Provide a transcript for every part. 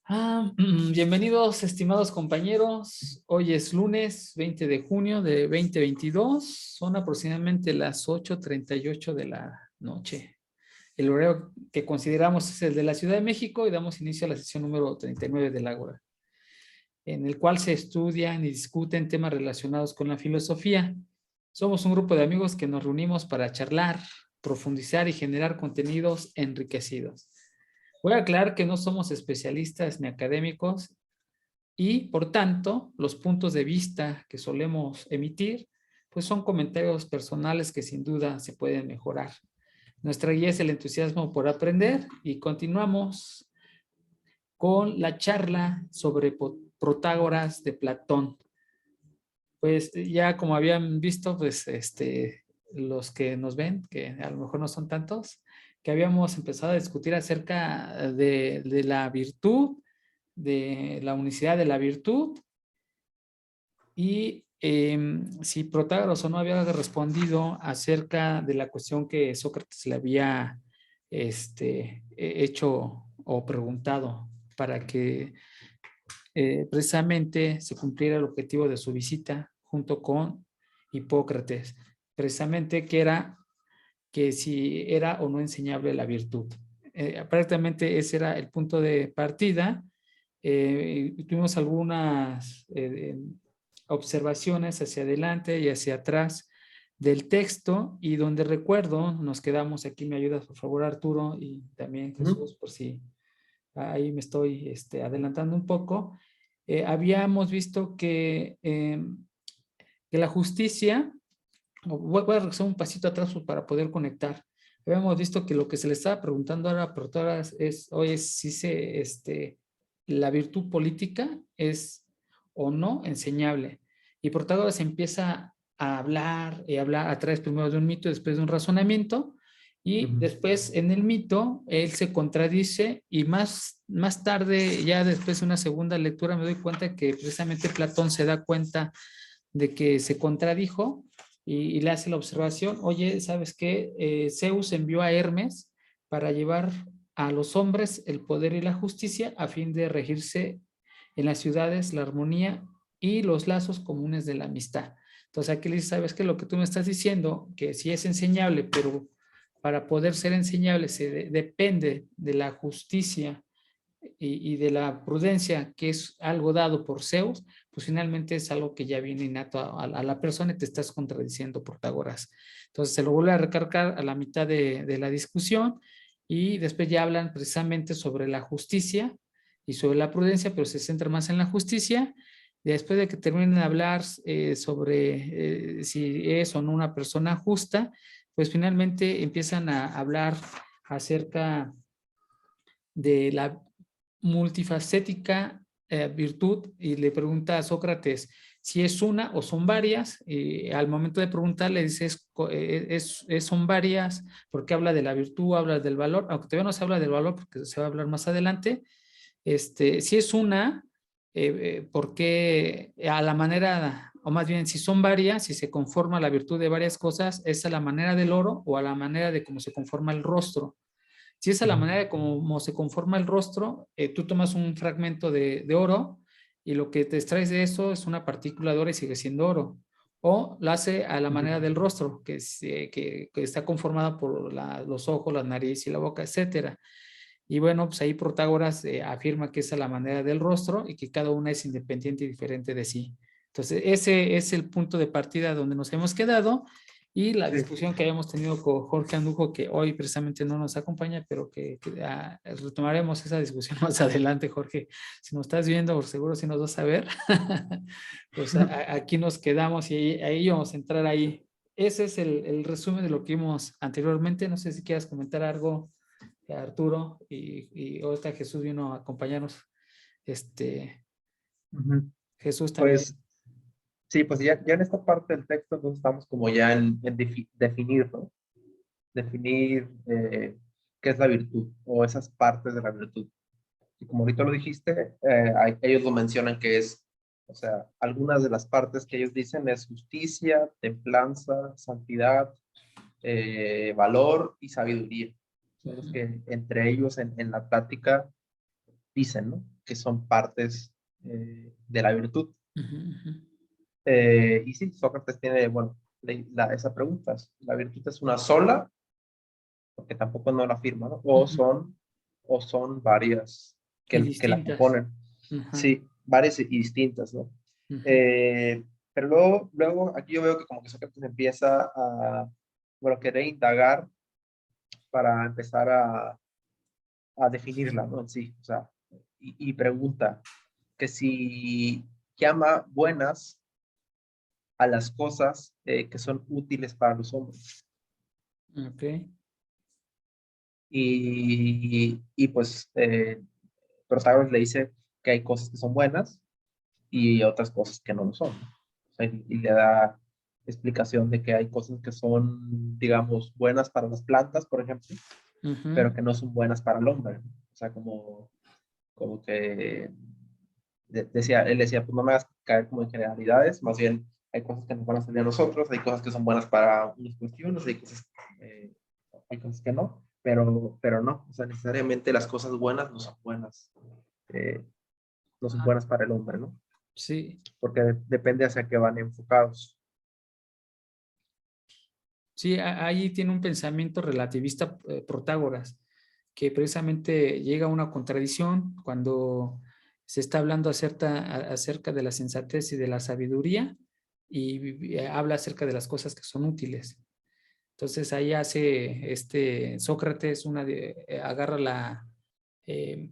Bienvenidos, estimados compañeros. Hoy es lunes 20 de junio de 2022. Son aproximadamente las 8:38 de la noche. El horario que consideramos es el de la Ciudad de México y damos inicio a la sesión número 39 del Ágora, en el cual se estudian y discuten temas relacionados con la filosofía. Somos un grupo de amigos que nos reunimos para charlar, profundizar y generar contenidos enriquecidos. Voy a aclarar que no somos especialistas ni académicos y, por tanto, los puntos de vista que solemos emitir, pues son comentarios personales que sin duda se pueden mejorar. Nuestra guía es el entusiasmo por aprender y continuamos con la charla sobre Protágoras de Platón. Pues ya como habían visto, pues los que nos ven, que a lo mejor no son tantos, que habíamos empezado a discutir acerca de la virtud, de la unicidad de la virtud, y si Protágoras o no había respondido acerca de la cuestión que Sócrates le había hecho o preguntado para que precisamente se cumpliera el objetivo de su visita junto con Hipócrates, precisamente que era que si era o no enseñable la virtud. Prácticamente ese era el punto de partida. Tuvimos algunas observaciones hacia adelante y hacia atrás del texto, y donde recuerdo, nos quedamos aquí. Me ayudas por favor, Arturo, y también Jesús, por si ahí me estoy adelantando un poco. Habíamos visto que la justicia, voy a regresar un pasito atrás para poder conectar. Habíamos visto que lo que se le estaba preguntando ahora a Protágoras es, oye, si la virtud política es o no enseñable. Y Protágoras empieza a hablar y hablar a través primero de un mito, después de un razonamiento, y después en el mito él se contradice, y más tarde, ya después de una segunda lectura, me doy cuenta que precisamente Platón se da cuenta de que se contradijo, y le hace la observación: oye, ¿sabes qué? Zeus envió a Hermes para llevar a los hombres el poder y la justicia a fin de regirse en las ciudades la armonía y los lazos comunes de la amistad. Entonces aquí le dice: ¿sabes qué? Lo que tú me estás diciendo, que sí es enseñable, pero para poder ser enseñable depende de la justicia y de la prudencia, que es algo dado por Zeus, pues finalmente es algo que ya viene innato a la persona, y te estás contradiciendo, Protágoras. Entonces se lo vuelve a recargar a la mitad de la discusión, y después ya hablan precisamente sobre la justicia y sobre la prudencia, pero se centra más en la justicia. Después de que terminen de hablar sobre si es o no una persona justa, pues finalmente empiezan a hablar acerca de la multifacética virtud, y le pregunta a Sócrates si es una o son varias, y al momento de preguntarle dice son varias, porque habla de la virtud, habla del valor, aunque todavía no se habla del valor porque se va a hablar más adelante. Si es una, porque a la manera, o más bien si son varias, si se conforma la virtud de varias cosas, es a la manera del oro o a la manera de cómo se conforma el rostro. Si es a la manera de cómo se conforma el rostro, tú tomas un fragmento de oro, y lo que te extraes de eso es una partícula de oro y sigue siendo oro. O lo hace a la manera del rostro, que está conformada por los ojos, la nariz y la boca, etcétera. Y bueno, pues ahí Protágoras afirma que es a la manera del rostro y que cada una es independiente y diferente de sí. Entonces, ese es el punto de partida donde nos hemos quedado, y la discusión que habíamos tenido con Jorge Andujo, que hoy precisamente no nos acompaña, pero que retomaremos esa discusión más adelante. Jorge, si nos estás viendo, por seguro si nos vas a ver, pues aquí nos quedamos, y ahí vamos a entrar ahí. Ese es el resumen de lo que vimos anteriormente. No sé si quieras comentar algo, Arturo, y ahorita Jesús vino a acompañarnos. Jesús también. Pues sí, pues ya en esta parte del texto entonces estamos como ya en definir, ¿no? Definir qué es la virtud o esas partes de la virtud. Y como ahorita lo dijiste, ellos lo mencionan que es, o sea, algunas de las partes que ellos dicen es justicia, templanza, santidad, valor y sabiduría. Son los que entre ellos en la plática dicen, ¿no? que son partes de la virtud. Ujú, ujú. Y sí, Sócrates tiene, bueno, esa pregunta, ¿la virtud es una sola? Porque tampoco no la afirma, ¿no? Ujú. O son varias Y que la distintas. componen. Ajá. Sí, varias y distintas, ¿no? Ujú. Eh, pero luego aquí yo veo que como que Sócrates empieza a, bueno, querer indagar para empezar a definirla, ¿no? En sí, o sea, y pregunta que si llama buenas a las cosas que son útiles para los hombres. Ok. Y pues Protagoras le dice que hay cosas que son buenas y otras cosas que no lo son, ¿no? O sea, y le da explicación de que hay cosas que son, digamos, buenas para las plantas, por ejemplo, Ujú. pero que no son buenas para el hombre, ¿no? O sea, como que él decía, pues no me hagas caer como en generalidades, más bien hay cosas que nos van a salir a nosotros, hay cosas que son buenas para unas cuestiones, eh, hay cosas que no, pero no, o sea, necesariamente las cosas buenas eh, no son Ah, buenas para el hombre, ¿no? sí, Porque depende hacia qué van enfocados. sí, ahí tiene un pensamiento relativista, Protágoras, que precisamente llega a una contradicción cuando se está hablando acerca de la sensatez y de la sabiduría y habla acerca de las cosas que son útiles. Entonces ahí hace Sócrates agarra eh,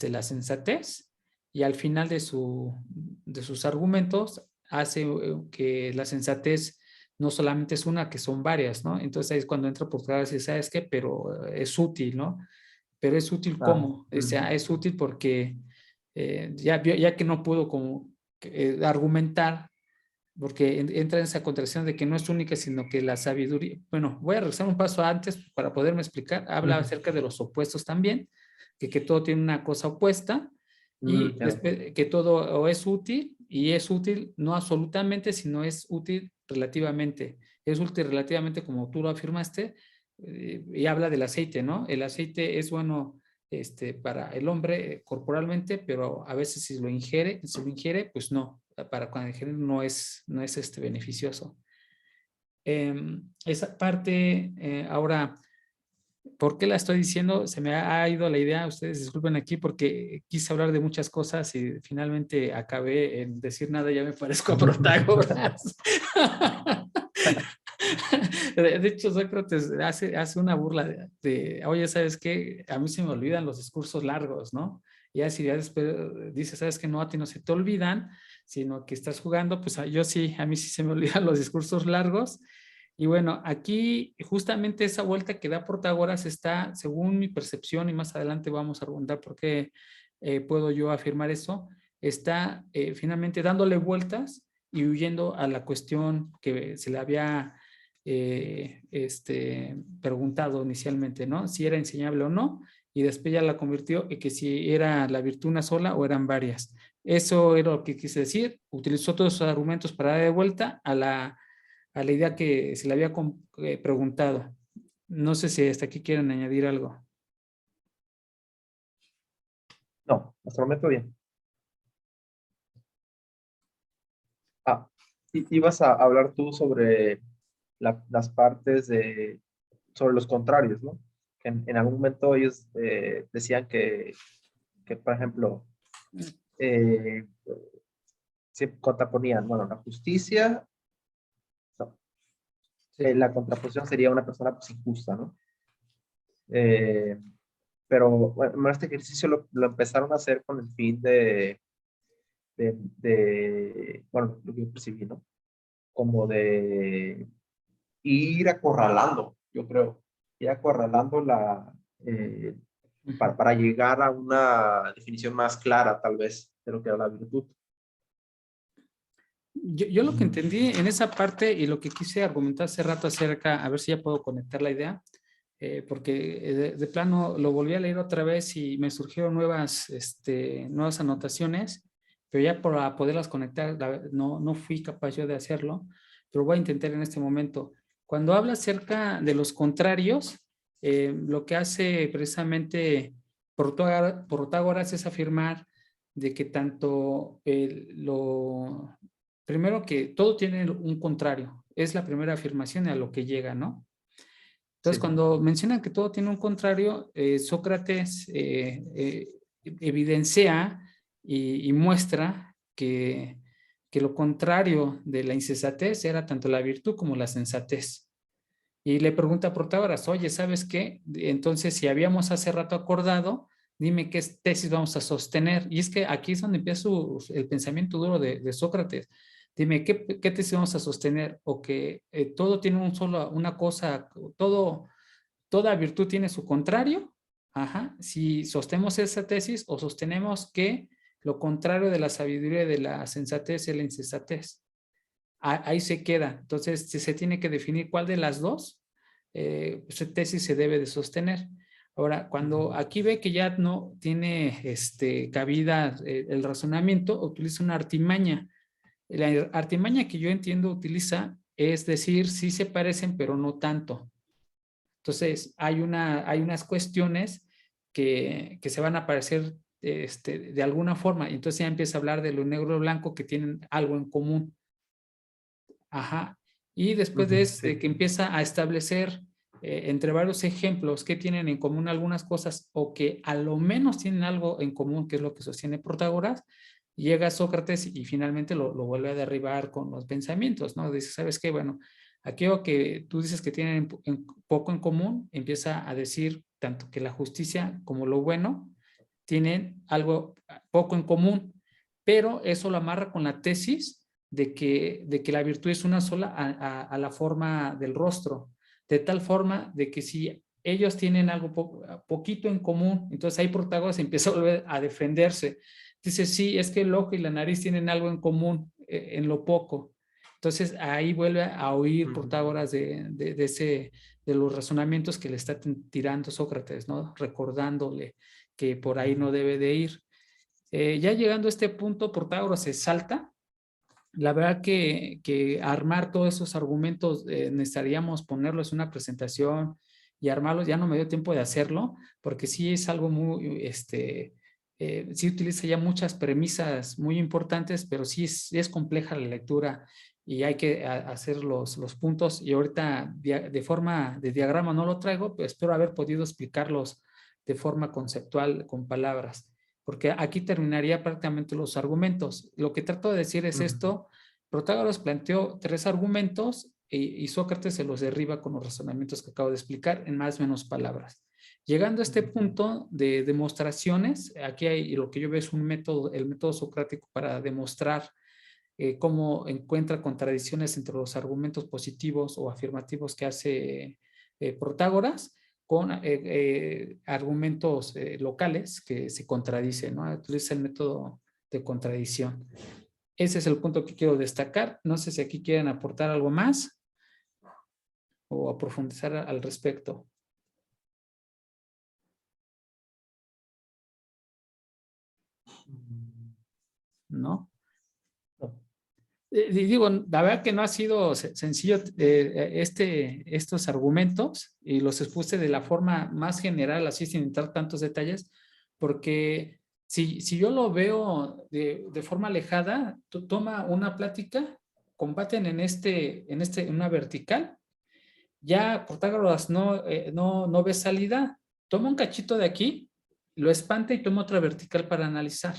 la sensatez y al final de sus argumentos hace que la sensatez no solamente es una, que son varias, ¿no? Entonces ahí es cuando entra por y dice, ¿sabes qué? Pero es útil, ¿no? Pero es útil Ah, ¿cómo? O sea, es útil porque ya que no puedo como argumentar, porque entra en esa contradicción de que no es única, sino que la sabiduría, bueno, voy a regresar un paso antes para poderme explicar, habla acerca de los opuestos también, que todo tiene una cosa opuesta y ya. después que todo o es útil y es útil no absolutamente, sino es útil relativamente. Es útil relativamente como tú lo afirmaste y habla del aceite, ¿no? El aceite es bueno para el hombre corporalmente, pero a veces si lo ingiere, pues no, para cuando ingiere no es beneficioso. Esa parte, ahora, ¿por qué la estoy diciendo? Se me ha ido la idea, ustedes disculpen aquí porque quise hablar de muchas cosas y finalmente acabé en decir nada, ya me parezco a Protágoras. De hecho, Sócrates hace una burla oye, ¿sabes qué? A mí se me olvidan los discursos largos, ¿no? Y así ya después dice, ¿sabes qué? No, a ti no se te olvidan, sino que estás jugando, pues yo sí, a mí sí se me olvidan los discursos largos. Y bueno, aquí justamente esa vuelta que da Protágoras está, según mi percepción, y más adelante vamos a preguntar por qué puedo yo afirmar eso, está finalmente dándole vueltas y huyendo a la cuestión que se le había preguntado inicialmente, ¿no? Si era enseñable o no, y después ya la convirtió en que si era la virtud una sola o eran varias. Eso era lo que quise decir. Utilizó todos esos argumentos para dar de vuelta a la idea que se le había preguntado. No sé si hasta aquí quieren añadir algo. No, hasta el momento bien. Ah, ibas a hablar tú sobre las partes sobre los contrarios, ¿no? Que en algún momento ellos decían que, por ejemplo, eh, se contraponían, bueno, la justicia, no, Sí. la contraposición sería una persona pues, injusta, ¿no? Eh, pero bueno, este ejercicio lo empezaron a hacer con el fin bueno, lo que yo percibí, ¿no? Como de ir acorralando, yo creo, ir acorralando eh, Ujú. para llegar a una definición más clara, tal vez, de lo que era la virtud. Yo lo que entendí en esa parte y lo que quise argumentar hace rato acerca, a ver si ya puedo conectar la idea, porque de plano lo volví a leer otra vez y me surgieron nuevas anotaciones, pero ya para poderlas conectar no fui capaz yo de hacerlo, pero voy a intentar en este momento. Cuando habla acerca de los contrarios, lo que hace precisamente Protágoras es afirmar de que tanto primero que todo tiene un contrario, es la primera afirmación a lo que llega, ¿no? Entonces, Sí. cuando mencionan que todo tiene un contrario, Sócrates evidencia y muestra que lo contrario de la insensatez era tanto la virtud como la sensatez. Y le pregunta a Protágoras, oye, ¿sabes qué? Entonces, si habíamos hace rato acordado, dime qué tesis vamos a sostener. Y es que aquí es donde empieza el pensamiento duro de Sócrates. Dime, ¿qué tesis vamos a sostener? O que todo tiene una cosa, toda virtud tiene su contrario. Ajá. Si sostenemos esa tesis o sostenemos que lo contrario de la sabiduría y de la sensatez es la insensatez. Ahí se queda. Entonces, se tiene que definir cuál de las dos tesis se debe de sostener. Ahora, cuando aquí ve que ya no tiene cabida el razonamiento, utiliza una artimaña. La artimaña que yo entiendo utiliza es decir, sí se parecen, pero no tanto. Entonces, hay unas cuestiones que se van a parecer de alguna forma. Y entonces ya empieza a hablar de lo negro y blanco que tienen algo en común. Ajá. Y después de Sí. que empieza a establecer entre varios ejemplos que tienen en común algunas cosas o que a lo menos tienen algo en común, que es lo que sostiene Protágoras, llega Sócrates y finalmente lo vuelve a derribar con los pensamientos, ¿no? Dice, ¿sabes qué? Bueno, aquello que tú dices que tienen poco en común, empieza a decir tanto que la justicia como lo bueno tienen algo poco en común, pero eso lo amarra con la tesis de que la virtud es una sola a la forma del rostro, de tal forma de que si ellos tienen algo poquito en común, entonces ahí Protágoras empieza a volver a defenderse. Dice, sí, es que el ojo y la nariz tienen algo en común en lo poco. Entonces ahí vuelve a oír Protágoras de los razonamientos que le está tirando Sócrates, ¿no? Recordándole que por ahí no debe de ir. Ya llegando a este punto, Protágoras se salta. La verdad que armar todos esos argumentos necesitaríamos ponerlos en una presentación y armarlos. Ya no me dio tiempo de hacerlo porque sí es algo muy, sí utiliza ya muchas premisas muy importantes, pero sí es compleja la lectura y hay que hacer los puntos. Y ahorita de forma de diagrama no lo traigo, pero espero haber podido explicarlos de forma conceptual con palabras porque aquí terminaría prácticamente los argumentos. Lo que trato de decir es esto, Protágoras planteó 3 argumentos y Sócrates se los derriba con los razonamientos que acabo de explicar en más o menos palabras. Llegando a este punto de demostraciones, aquí hay lo que yo veo es un método, el método socrático para demostrar cómo encuentra contradicciones entre los argumentos positivos o afirmativos que hace Protágoras con argumentos locales que se contradicen, ¿no? Utiliza el método de contradicción. Ese es el punto que quiero destacar. No sé si aquí quieren aportar algo más o a profundizar al respecto. ¿No? Digo, la verdad que no ha sido sencillo estos argumentos y los expuse de la forma más general, así sin entrar tantos detalles, porque si yo lo veo de forma alejada, toma una plática, combaten en una vertical, ya Protágoras no ve salida, toma un cachito de aquí, lo espanta y toma otra vertical para analizar.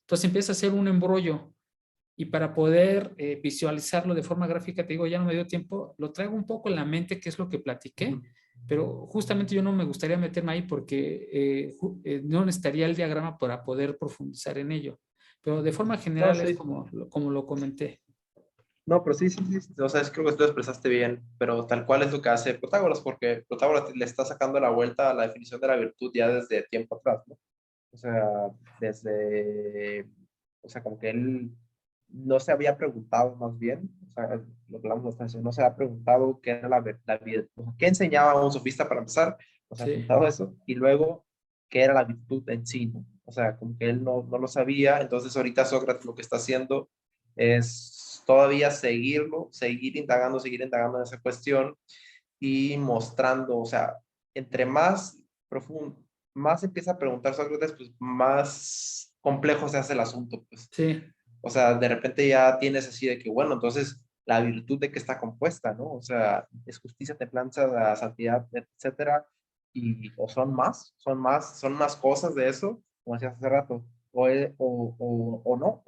Entonces empieza a hacer un embrollo y para poder visualizarlo de forma gráfica, te digo, ya no me dio tiempo, lo traigo un poco en la mente, que es lo que platiqué, pero justamente yo no me gustaría meterme ahí porque no necesitaría el diagrama para poder profundizar en ello. Pero de forma No, general es sí. como lo comenté. No, pero sí. O sea, creo que tú lo expresaste bien, pero tal cual es lo que hace Protágoras, porque Protágoras le está sacando la vuelta a la definición de la virtud ya desde tiempo atrás, ¿no? O sea, o sea, como que él no se había preguntado más bien, o sea, lo que hablamos de no se había preguntado qué era la virtud, o sea, qué enseñaba un sofista para empezar, o sea, Sí. preguntado eso, y luego qué era la virtud en sí, ¿no? O sea, como que él no lo sabía, entonces ahorita Sócrates lo que está haciendo es todavía seguir indagando en esa cuestión y mostrando, o sea, entre más profundo, más empieza a preguntar Sócrates, pues más complejo se hace el asunto, pues. Sí, O sea, de repente ya tienes así de que, bueno, entonces la virtud de qué está compuesta, ¿no? O sea, es justicia, templanza, la santidad, etcétera, y o son más cosas de eso, como decías hace rato, o no,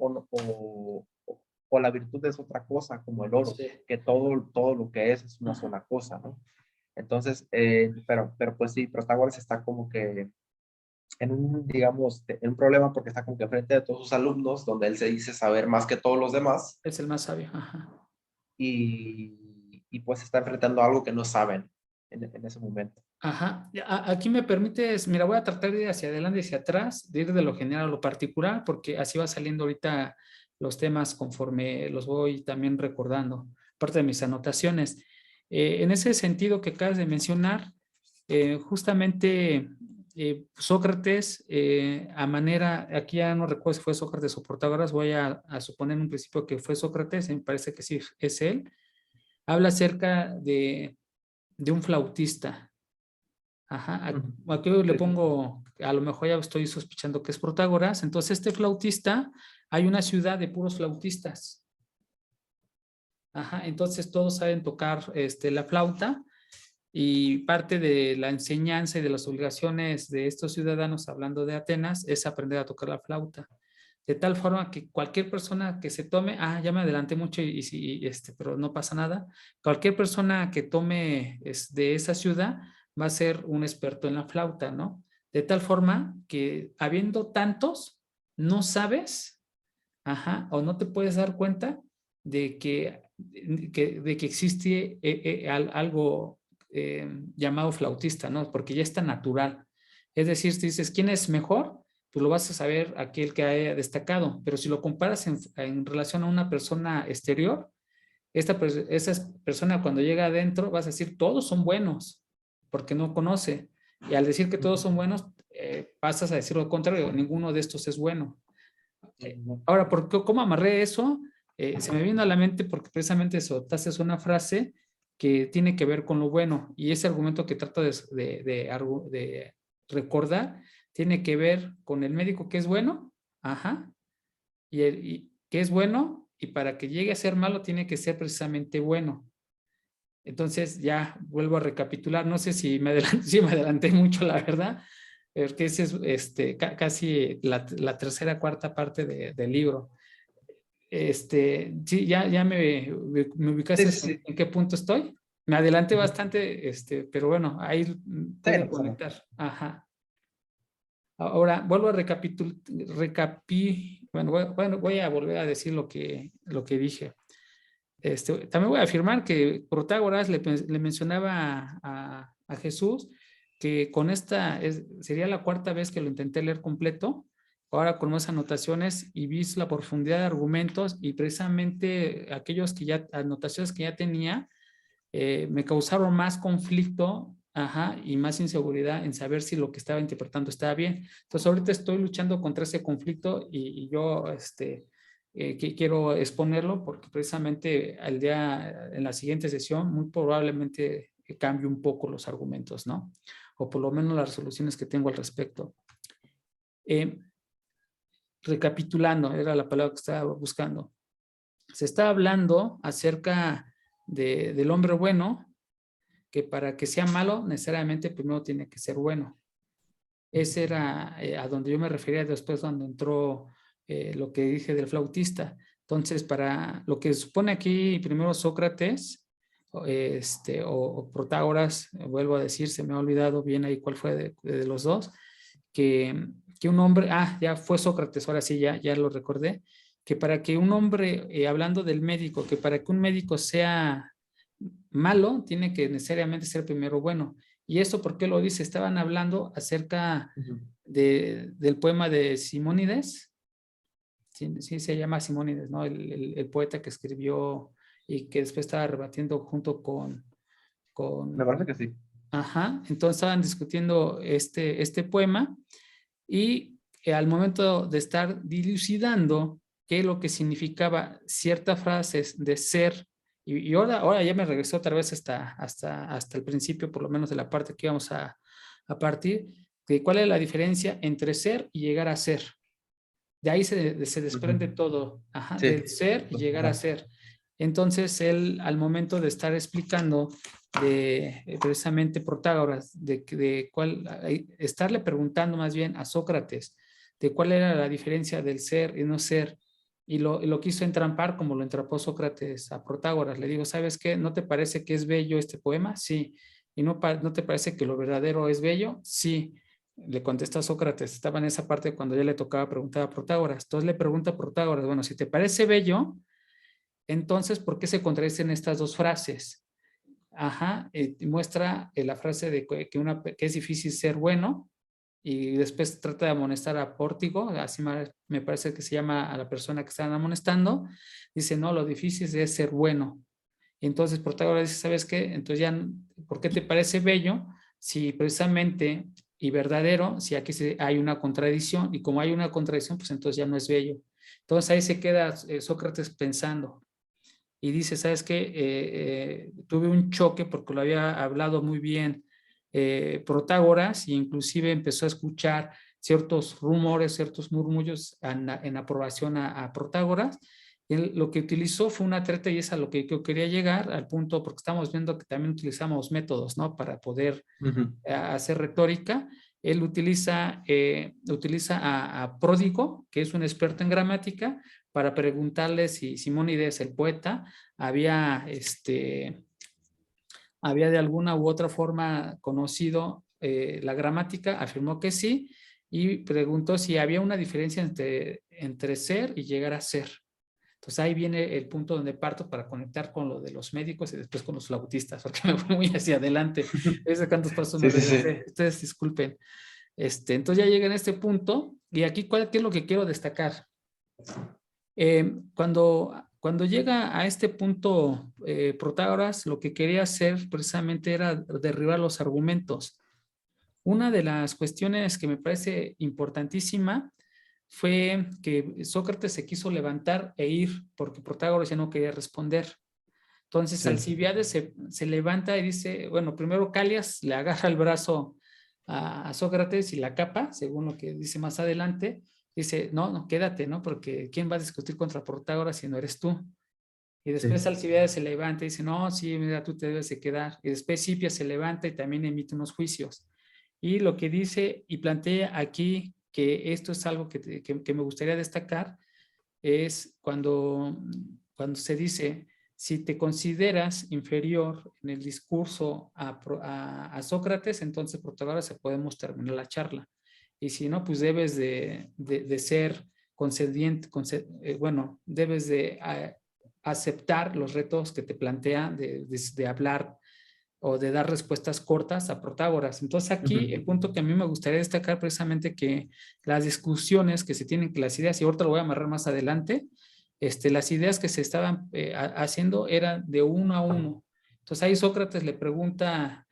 o la virtud es otra cosa, como el oro, sí. que todo lo que es una Ajá. sola cosa, ¿no? Entonces, pero pues sí, Protágoras está como que en un, digamos, en un problema porque está como que frente de todos sus alumnos, donde él se dice saber más que todos los demás Es el más sabio. Ajá. y pues está enfrentando algo que no saben en ese momento. Ajá. Aquí me permites, mira, voy a tratar de ir hacia adelante y hacia atrás, de ir de lo general a lo particular, porque así va saliendo ahorita los temas conforme los voy también recordando, parte de mis anotaciones. En ese sentido que acabas de mencionar, justamente Sócrates, a manera, aquí ya no recuerdo si fue Sócrates o Protágoras, voy a suponer en un principio que fue Sócrates, me parece que sí es él, habla acerca de un flautista. Ajá, Ujú. aquí le Sí, sí. pongo, a lo mejor ya estoy sospechando que es Protágoras. Entonces, este flautista, hay una ciudad de puros flautistas. Ajá, entonces todos saben tocar la flauta y parte de la enseñanza y de las obligaciones de estos ciudadanos, hablando de Atenas, es aprender a tocar la flauta. De tal forma que cualquier persona que se tome, ya me adelanté mucho pero no pasa nada, cualquier persona que tome de esa ciudad va a ser un experto en la flauta, ¿no? De tal forma que habiendo tantos, no sabes, o no te puedes dar cuenta de que existe algo llamado flautista, ¿no? Porque ya está natural. Es decir, si dices, ¿quién es mejor? Pues lo vas a saber aquel que haya destacado, pero si lo comparas en relación a una persona exterior, esa persona cuando llega adentro vas a decir, todos son buenos, porque no conoce. Y al decir que todos son buenos, pasas a decir lo contrario, ninguno de estos es bueno. Ujú. Ahora, ¿cómo amarré eso? Se me vino a la mente porque precisamente soltaste una frase que tiene que ver con lo bueno y ese argumento que trato de recordar tiene que ver con el médico que es bueno, y que es bueno y para que llegue a ser malo tiene que ser precisamente bueno. Entonces ya vuelvo a recapitular, no sé si me adelanté, si me adelanté mucho, la verdad, porque ese es casi la tercera, cuarta parte del libro. Sí, ya me Sí, ubicaste sí, sí. en qué punto estoy. Me adelanté Ujú. bastante, pero bueno, ahí Sí, pude no pasa nada. conectar. Ajá. Ahora, vuelvo a bueno, voy a volver a decir lo que dije. También voy a afirmar que Protágoras le mencionaba a Jesús que con esta sería la cuarta vez que lo intenté leer completo, ahora con más anotaciones y vi la profundidad de argumentos y precisamente anotaciones que ya tenía, me causaron más conflicto, y más inseguridad en saber si lo que estaba interpretando estaba bien. Entonces ahorita estoy luchando contra ese conflicto y yo que quiero exponerlo porque precisamente en la siguiente sesión muy probablemente cambie un poco los argumentos, ¿no? O por lo menos las resoluciones que tengo al respecto. Eh, Recapitulando, era la palabra que estaba buscando. Se está hablando acerca del hombre bueno, que para que sea malo, necesariamente primero tiene que ser bueno. Ese era a donde yo me refería después cuando entró lo que dije del flautista. Entonces, para lo que supone aquí primero Sócrates o Protágoras, vuelvo a decir, se me ha olvidado bien ahí cuál fue de los dos, que un hombre, ya fue Sócrates, ahora sí, ya lo recordé, que para que un hombre, hablando del médico, que para que un médico sea malo, tiene que necesariamente ser primero bueno. ¿Y esto por qué lo dice? Estaban hablando acerca Ujú. del poema de Simónides, sí, sí se llama Simónides, ¿no? El poeta que escribió y que después estaba rebatiendo junto Me con, parece que sí. entonces estaban discutiendo este poema y al momento de estar dilucidando qué es lo que significaba ciertas frases de ser, y ahora ya me regresó otra vez hasta el principio, por lo menos de la parte que íbamos a partir, que cuál es la diferencia entre ser y llegar a ser. De ahí se desprende todo, Sí, del ser y llegar a ser. Entonces, él, al momento de estar explicando precisamente Protágoras, estarle preguntando más bien a Sócrates de cuál era la diferencia del ser y no ser, y lo quiso entrampar como lo entrampó Sócrates a Protágoras. Le digo, ¿sabes qué? ¿No te parece que es bello este poema? Sí. ¿Y no te parece que lo verdadero es bello? Sí. Le contesta a Sócrates, estaba en esa parte cuando ya le tocaba preguntar a Protágoras. Entonces le pregunta a Protágoras, bueno, si te parece bello, entonces, ¿por qué se contradicen estas dos frases? Muestra la frase de que es difícil ser bueno, y después trata de amonestar a Pórtico, así me parece que se llama a la persona que están amonestando. Dice, no, lo difícil es ser bueno. Y entonces Protágoras dice, ¿sabes qué? Entonces ya, ¿por qué te parece bello? Si precisamente y verdadero, si aquí hay una contradicción, y como hay una contradicción, pues entonces ya no es bello. Entonces ahí se queda Sócrates pensando y dice, ¿sabes qué? Tuve un choque porque lo había hablado muy bien Protágoras, e inclusive empezó a escuchar ciertos rumores, ciertos murmullos en aprobación a Protágoras. Él lo que utilizó fue una treta, y es a lo que yo quería llegar, al punto, porque estamos viendo que también utilizamos métodos, ¿no? Para poder hacer retórica. Él utiliza a Pródigo, que es un experto en gramática, para preguntarle si Simónides, el poeta, había de alguna u otra forma conocido la gramática. Afirmó que sí, y preguntó si había una diferencia entre ser y llegar a ser. Entonces ahí viene el punto donde parto para conectar con lo de los médicos y después con los flautistas, porque me voy muy hacia adelante. ¿Ves cuántos pasos me Sí, sí, sí. regresé? Ustedes disculpen. Entonces ya llega en este punto, y aquí, ¿qué es lo que quiero destacar? Cuando llega a este punto Protágoras, lo que quería hacer precisamente era derribar los argumentos. Una de las cuestiones que me parece importantísima fue que Sócrates se quiso levantar e ir porque Protágoras ya no quería responder. Entonces Sí. Alcibiades se levanta y dice, bueno, primero Calias le agarra el brazo a Sócrates y la capa, según lo que dice más adelante. Dice, no, no, quédate, ¿no? Porque ¿quién va a discutir contra Protágoras si no eres tú? Y después Sí. Alcibiades se levanta y dice, no, sí, mira, tú te debes de quedar. Y después Hipias se levanta y también emite unos juicios. Y lo que dice y plantea aquí, que esto es algo que me gustaría destacar, es cuando se dice, si te consideras inferior en el discurso a Sócrates, entonces Protágoras podemos terminar la charla. Y si no, pues debes de ser concediente, bueno, debes de aceptar los retos que te plantea de hablar o de dar respuestas cortas a Protágoras. Entonces aquí el punto que a mí me gustaría destacar precisamente que las discusiones que se tienen, que las ideas, y ahorita lo voy a amarrar más adelante, las ideas que se estaban haciendo eran de uno a uno. Entonces ahí Sócrates le pregunta,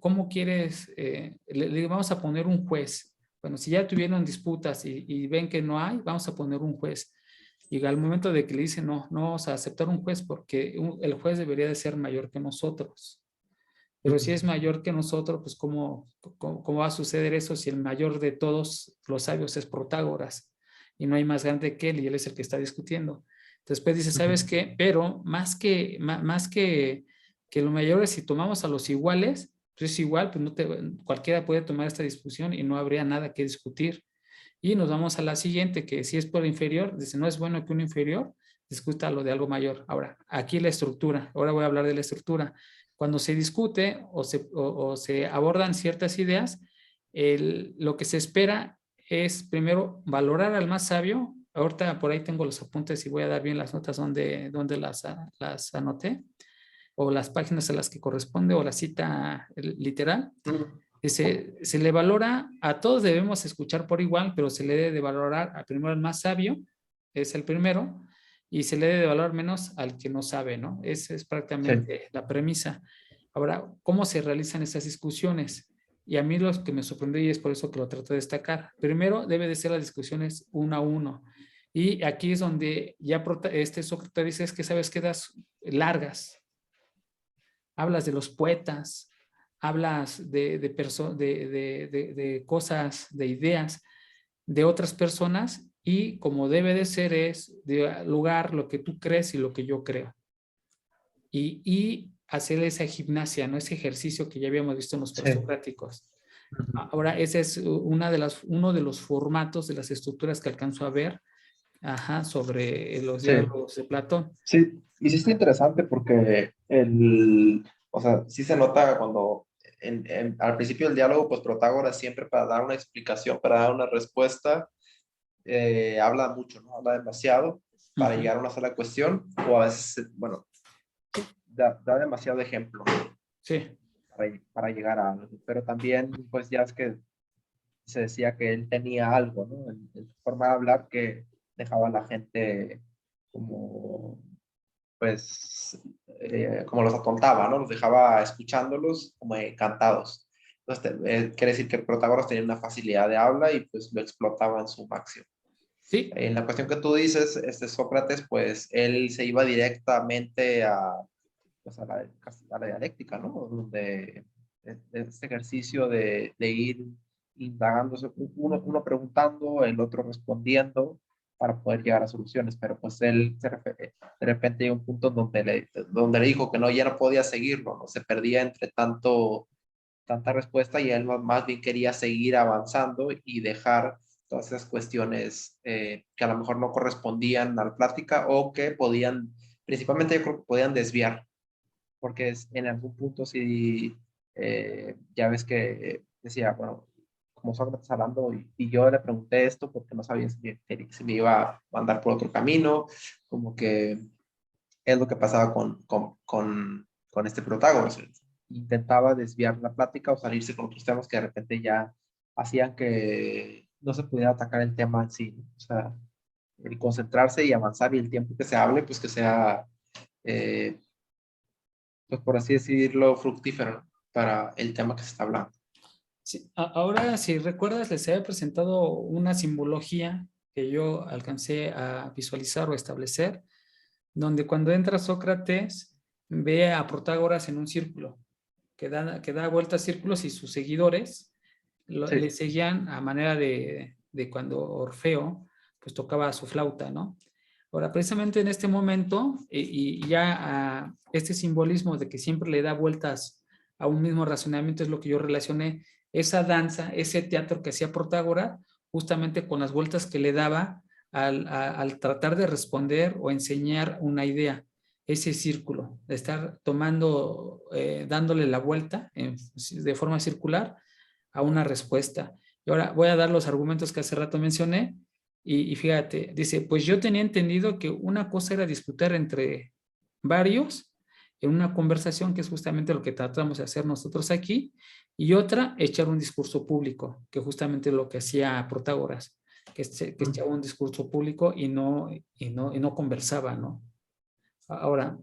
¿cómo quieres? Le vamos a poner un juez. Bueno, si ya tuvieron disputas y ven que no hay, vamos a poner un juez. Y al momento de que le dicen, no, no vamos a aceptar un juez porque el juez debería de ser mayor que nosotros. Pero si es mayor que nosotros, pues ¿cómo va a suceder eso si el mayor de todos los sabios es Protágoras y no hay más grande que él y él es el que está discutiendo? Después dice, ¿sabes qué? Pero más que lo mayor es, si tomamos a los iguales, pues es igual, pues cualquiera puede tomar esta discusión y no habría nada que discutir. Y nos vamos a la siguiente, que si es por inferior, dice, no es bueno que un inferior discuta lo de algo mayor. Ahora, aquí la estructura, ahora voy a hablar de la estructura. Cuando se discute o se abordan ciertas ideas, lo que se espera es primero valorar al más sabio. Ahorita por ahí tengo los apuntes y voy a dar bien las notas donde las anoté, o las páginas a las que corresponde, o la cita literal. Se le valora, a todos debemos escuchar por igual, pero se le debe de valorar primero al más sabio, es el primero, y se le debe de valorar menos al que no sabe, ¿no? Esa es prácticamente la premisa. Ahora, ¿cómo se realizan esas discusiones? Y a mí lo que me sorprendió, y es por eso que lo trato de destacar, primero debe de ser las discusiones uno a uno. Y aquí es donde ya Sócrates dice, es que sabes que das largas, hablas de los poetas, hablas de cosas, de ideas de otras personas y como debe de ser es de lugar lo que tú crees y lo que yo creo. Y hacer esa gimnasia, ¿no? Ese ejercicio que ya habíamos visto en los Sí. presocráticos. Ahora, ese es uno de los formatos de las estructuras que alcanzo a ver, ajá, sobre los Sí. diálogos de Platón. Sí, y sí está interesante porque o sea, sí se nota cuando al principio del diálogo, pues Protágoras siempre para dar una explicación, para dar una respuesta, habla mucho, ¿no? Habla demasiado para Ujú. llegar a una sola cuestión, o a veces, bueno, da demasiado ejemplo, ¿no? Sí, Para llegar a algo, pero también, pues ya es que se decía que él tenía algo, ¿no? En su forma de hablar que dejaba a la gente como pues, como los atontaba, ¿no? Los dejaba escuchándolos como encantados. Entonces, quiere decir que el Protágoras tenía una facilidad de habla y pues lo explotaba en su máximo. sí, En la cuestión que tú dices, Sócrates, pues él se iba directamente pues, a la dialéctica, ¿no? Donde este ejercicio de ir indagándose, uno preguntando, el otro respondiendo para poder llegar a soluciones, pero pues él de repente llegó a un punto donde le dijo que no, ya no podía seguirlo, ¿no? Se perdía entre tanta respuesta y él más bien quería seguir avanzando y dejar todas esas cuestiones que a lo mejor no correspondían a la plática o que podían, principalmente yo creo que podían desviar porque en algún punto sí, ya ves que decía, bueno, como Sócrates hablando, y yo le pregunté esto porque no sabía si me iba a mandar por otro camino, como que es lo que pasaba con este Protágoras. Intentaba desviar la plática o salirse con otros temas que de repente ya hacían que no se pudiera atacar el tema en sí, ¿no? O sea, el concentrarse y avanzar y el tiempo que se hable, pues que sea eh, pues por así decirlo, fructífero para el tema que se está hablando. sí. Ahora, si recuerdas, les había presentado una simbología que yo alcancé a visualizar o establecer, donde cuando entra Sócrates ve a Protágoras en un círculo, que da vueltas círculos y sus seguidores le Sí, seguían a manera de cuando Orfeo pues tocaba su flauta, ¿no? Ahora, precisamente en este momento, y ya este simbolismo de que siempre le da vueltas a un mismo razonamiento es lo que yo relacioné, esa danza, ese teatro que hacía Protágoras, justamente con las vueltas que le daba al tratar de responder o enseñar una idea, ese círculo, de estar tomando, dándole la vuelta de forma circular a una respuesta. Y ahora voy a dar los argumentos que hace rato mencioné y fíjate, dice, pues yo tenía entendido que una cosa era disputar entre varios en una conversación, que es justamente lo que tratamos de hacer nosotros aquí, y otra, echar un discurso público, que justamente lo que hacía Protágoras, que echaba un discurso público y no conversaba, ¿no? Ahora,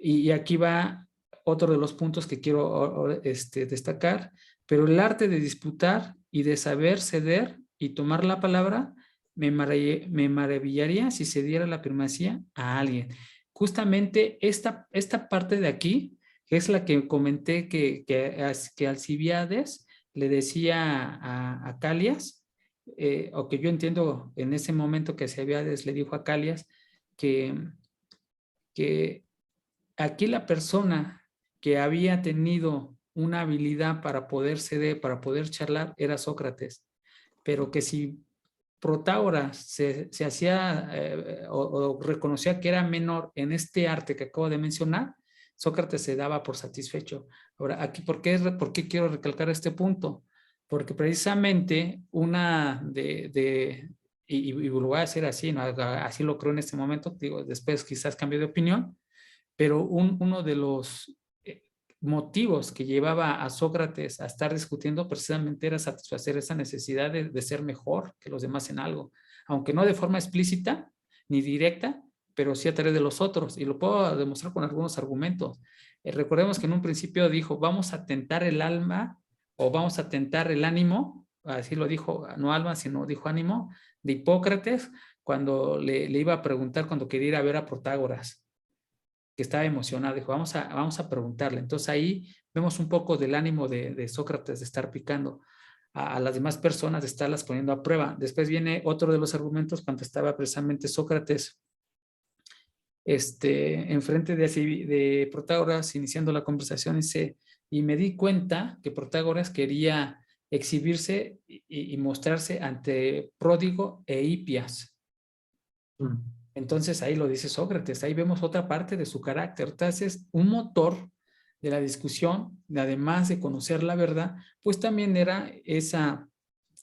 y aquí va otro de los puntos que quiero destacar, pero el arte de disputar y de saber ceder y tomar la palabra me maravillaría si se diera la primacía a alguien. Justamente esta parte de aquí, que es la que comenté que Alcibiades le decía a Calias, o que yo entiendo en ese momento que Alcibiades le dijo a Calias que, que aquí la persona que había tenido una habilidad para poder ceder, para poder charlar, era Sócrates, pero que si Protágoras se hacía o reconocía que era menor en este arte que acabo de mencionar, Sócrates se daba por satisfecho. Ahora, aquí, ¿por qué quiero recalcar este punto? Porque precisamente y lo voy a hacer así, ¿no? Así lo creo en este momento, digo, después quizás cambie de opinión, pero uno de los motivos que llevaba a Sócrates a estar discutiendo precisamente era satisfacer esa necesidad de ser mejor que los demás en algo, aunque no de forma explícita ni directa, pero sí a través de los otros, y lo puedo demostrar con algunos argumentos. Recordemos que en un principio dijo, vamos a tentar el alma o vamos a tentar el ánimo, así lo dijo, no alma, sino dijo ánimo, de Hipócrates, cuando le iba a preguntar, cuando quería ir a ver a Protágoras. que estaba emocionado, dijo, vamos a preguntarle. Entonces ahí vemos un poco del ánimo de Sócrates de estar picando a las demás personas, de estarlas poniendo a prueba. Después viene otro de los argumentos cuando estaba precisamente Sócrates enfrente de Protágoras, iniciando la conversación, dice, y me di cuenta que Protágoras quería exhibirse y mostrarse ante Pródigo e Hipias. Entonces ahí lo dice Sócrates, ahí vemos otra parte de su carácter. Entonces, un motor de la discusión, además de conocer la verdad, pues también era esa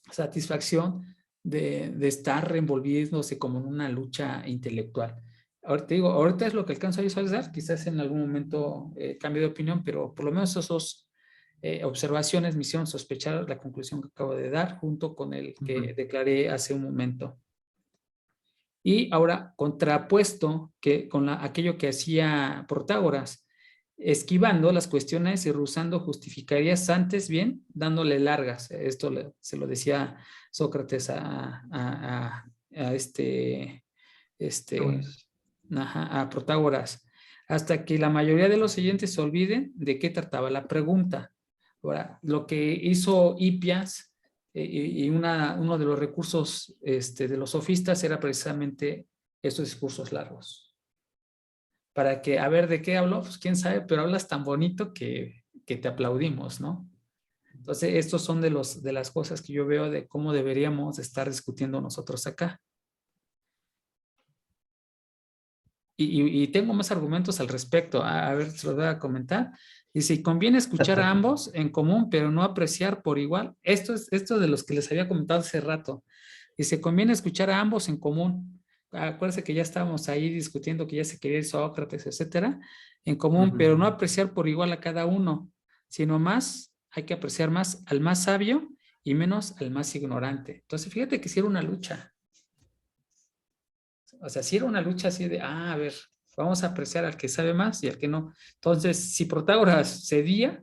satisfacción de estar envolviéndose como en una lucha intelectual. Ahorita digo, ahorita es lo que alcanzo a visualizar, quizás en algún momento cambie de opinión, pero por lo menos esas dos observaciones me hicieron sospechar la conclusión que acabo de dar, junto con el que declaré hace un momento. Y ahora, contrapuesto que con aquello que hacía Protágoras, esquivando las cuestiones y rehusando justificarías antes bien, dándole largas. Esto se lo decía Sócrates a a Protágoras, hasta que la mayoría de los siguientes se olviden de qué trataba la pregunta. Ahora, lo que hizo Hipias y uno de los recursos de los sofistas era precisamente esos discursos largos. Para que, a ver, ¿de qué hablo? Pues quién sabe, pero hablas tan bonito que te aplaudimos, ¿no? Entonces, estos son de las cosas que yo veo de cómo deberíamos estar discutiendo nosotros acá. Y tengo más argumentos al respecto. A ver, se los voy a comentar. Dice, conviene escuchar a ambos en común, pero no apreciar por igual. Esto de los que les había comentado hace rato. Dice, conviene escuchar a ambos en común. Acuérdense que ya estábamos ahí discutiendo que ya se quería ir Sócrates, etcétera, en común, pero no apreciar por igual a cada uno, sino más, hay que apreciar más al más sabio y menos al más ignorante. Entonces, fíjate que si era una lucha. O sea, si era una lucha así de, a ver, vamos a apreciar al que sabe más y al que no. Entonces, si Protágoras cedía,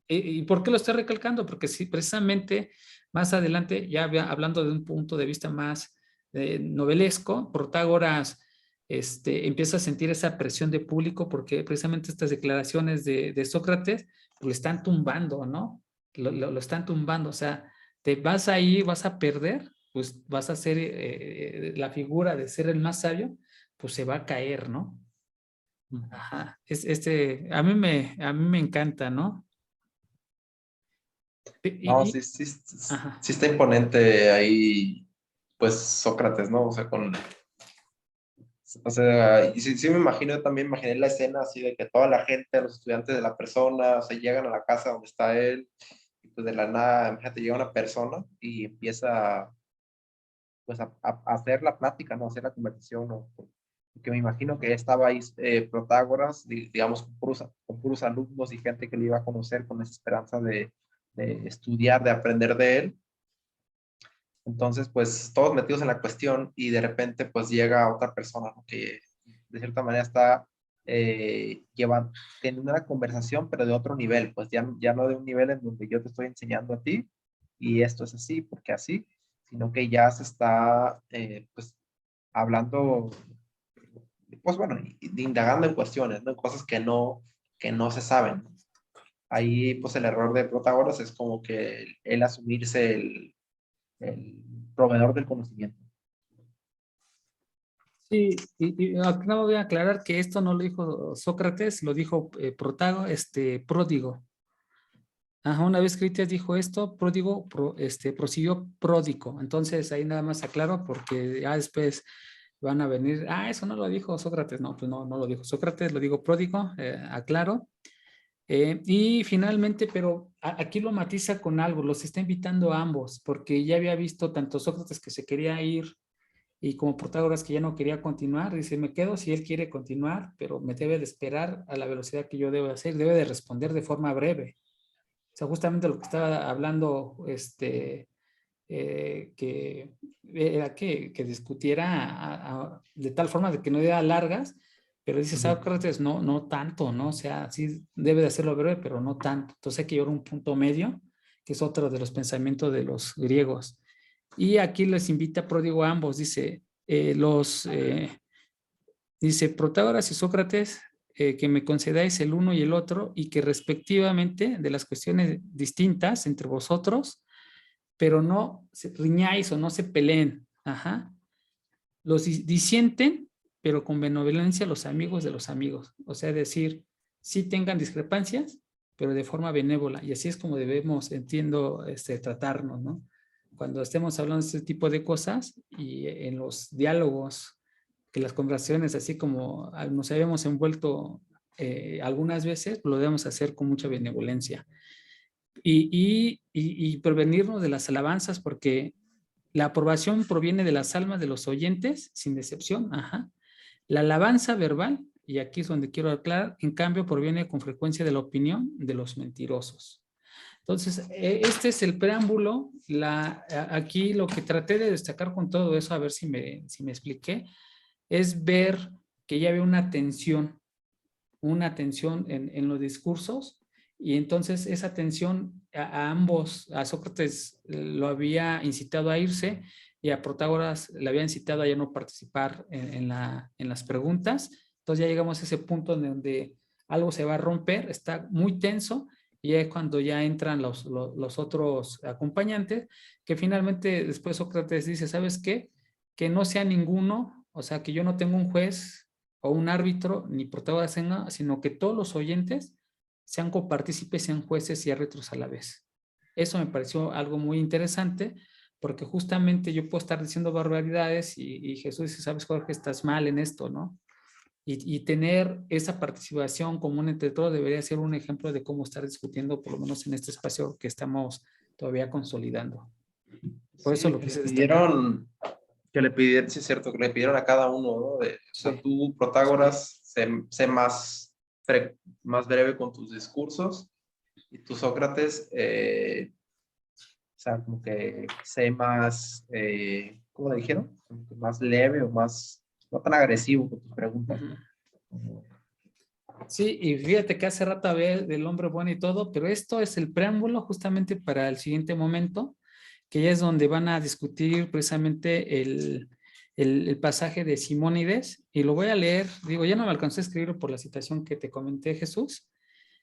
¿y por qué lo estoy recalcando? Porque sí, precisamente más adelante, ya hablando de un punto de vista más novelesco, Protágoras empieza a sentir esa presión de público porque precisamente estas declaraciones de Sócrates pues, lo están tumbando, ¿no? Lo están tumbando, o sea, te vas a ir, vas a perder, pues vas a ser la figura de ser el más sabio, pues se va a caer, ¿no? Ajá. A mí me encanta, ¿no? No, sí, sí está imponente ahí, pues Sócrates, ¿no? O sea, y sí me imagino, yo también imaginé la escena así de que toda la gente, los estudiantes de la persona, o sea, llegan a la casa donde está él, y pues de la nada, imagínate, llega una persona y empieza, pues, a hacer la plática, ¿no? A hacer la conversación, ¿no? Que me imagino que estaba ahí Protágoras, digamos, con puros alumnos y gente que le iba a conocer con esa esperanza de estudiar, de aprender de él. Entonces, pues todos metidos en la cuestión y de repente pues llega otra persona, ¿no? Que de cierta manera está teniendo una conversación, pero de otro nivel, pues ya no de un nivel en donde yo te estoy enseñando a ti y esto es así, porque así, sino que ya se está pues hablando, pues bueno, indagando en cuestiones, ¿no? En cosas que no se saben. Ahí pues el error de Protágoras es como que él asumirse el proveedor del conocimiento. Sí, y no voy a aclarar que esto no lo dijo Sócrates, lo dijo Pródigo. Ajá, una vez Critias dijo esto, Pródigo prosiguió Pródico. Entonces ahí nada más aclaro porque ya después van a venir, eso no lo dijo Sócrates. No, pues no lo dijo Sócrates, lo digo Pródigo, aclaro. Y finalmente, pero aquí lo matiza con algo, los está invitando a ambos, porque ya había visto tanto Sócrates que se quería ir y como Protágoras que ya no quería continuar, dice, me quedo si él quiere continuar, pero me debe de esperar a la velocidad que yo debo hacer, debe de responder de forma breve. O sea, justamente lo que estaba hablando, que era que discutiera de tal forma de que no diera largas, pero dice Sócrates, no tanto, ¿no? O sea, sí debe de hacerlo breve, pero no tanto. Entonces hay que llevar un punto medio, que es otro de los pensamientos de los griegos. Y aquí les invita Pródigo a ambos, dice, dice, Protágoras y Sócrates que me concedáis el uno y el otro, y que respectivamente de las cuestiones distintas entre vosotros, pero no se riñáis o no se peleen. Ajá. Los disienten, pero con benevolencia los amigos de los amigos. O sea, decir, sí tengan discrepancias, pero de forma benévola. Y así es como debemos, entiendo, tratarnos, ¿no? Cuando estemos hablando de este tipo de cosas y en los diálogos, que las conversaciones, así como nos habíamos envuelto algunas veces, lo debemos hacer con mucha benevolencia. Y prevenirnos de las alabanzas, porque la aprobación proviene de las almas de los oyentes, sin decepción. Ajá. La alabanza verbal, y aquí es donde quiero aclarar, en cambio proviene con frecuencia de la opinión de los mentirosos. Entonces, este es el preámbulo. Aquí lo que traté de destacar con todo eso, a ver si me expliqué, es ver que ya había una tensión en los discursos, y entonces esa tensión a ambos, a Sócrates lo había incitado a irse, y a Protágoras le había incitado a ya no participar en las preguntas. Entonces ya llegamos a ese punto en donde algo se va a romper, está muy tenso, y es cuando ya entran los otros acompañantes, que finalmente después Sócrates dice, ¿sabes qué? Que no sea ninguno, o sea, que yo no tengo un juez o un árbitro ni Protágoras, sino que todos los oyentes sean copartícipes, sean jueces y árbitros a la vez. Eso me pareció algo muy interesante, porque justamente yo puedo estar diciendo barbaridades y Jesús dice, sabes, Jorge, estás mal en esto, ¿no? Y tener esa participación común entre todos debería ser un ejemplo de cómo estar discutiendo, por lo menos en este espacio que estamos todavía consolidando. Por eso Sí, lo quise destacar. sí es cierto, que le pidieron a cada uno, ¿no? O sea, Sí. tú, Protágoras, sé más breve con tus discursos, y tú, Sócrates, o sea, como que sé más, ¿cómo le dijeron? Como que más leve o más, no tan agresivo con tus preguntas, ¿no? Sí, y fíjate que hace rato hablé del hombre bueno y todo, pero esto es el preámbulo justamente para el siguiente momento, que ya es donde van a discutir precisamente el pasaje de Simónides, y lo voy a leer. Digo, ya no me alcancé a escribirlo por la citación que te comenté, Jesús,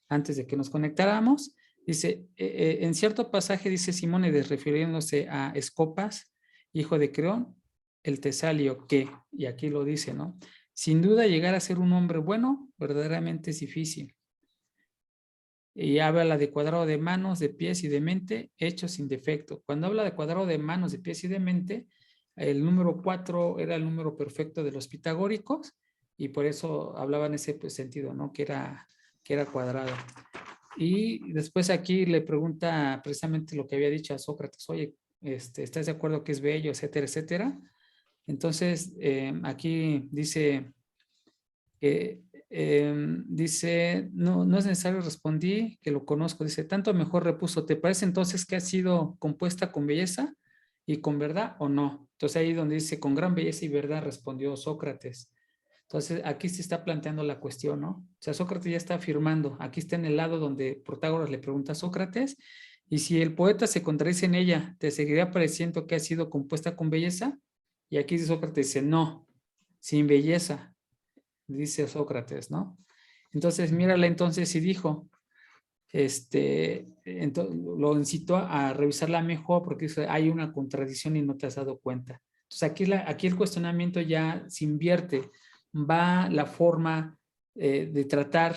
antes de que nos conectáramos. Dice, en cierto pasaje dice Simónides, refiriéndose a Escopas, hijo de Creón, el tesalio, que, y aquí lo dice, ¿no? Sin duda llegar a ser un hombre bueno verdaderamente es difícil. Y habla de cuadrado de manos, de pies y de mente, hecho sin defecto. Cuando habla de cuadrado de manos, de pies y de mente, el número 4 era el número perfecto de los pitagóricos, y por eso hablaba en ese sentido, ¿no? Que era cuadrado. Y después aquí le pregunta precisamente lo que había dicho a Sócrates, oye, ¿estás de acuerdo que es bello, etcétera, etcétera? Entonces, aquí dice dice, no, no es necesario, respondí, que lo conozco. Dice, tanto mejor, repuso, ¿te parece entonces que ha sido compuesta con belleza y con verdad o no? Entonces ahí donde dice, con gran belleza y verdad, respondió Sócrates. Entonces aquí se está planteando la cuestión, ¿no? O sea, Sócrates ya está afirmando, aquí está en el lado donde Protágoras le pregunta a Sócrates, y si el poeta se contradice en ella, ¿te seguiría pareciendo que ha sido compuesta con belleza? Y aquí Sócrates dice, no, sin belleza, dice Sócrates, ¿no? Entonces, mírala entonces y dijo, lo incitó a revisarla mejor, porque hay una contradicción y no te has dado cuenta. Entonces, aquí el cuestionamiento ya se invierte, va la forma de tratar.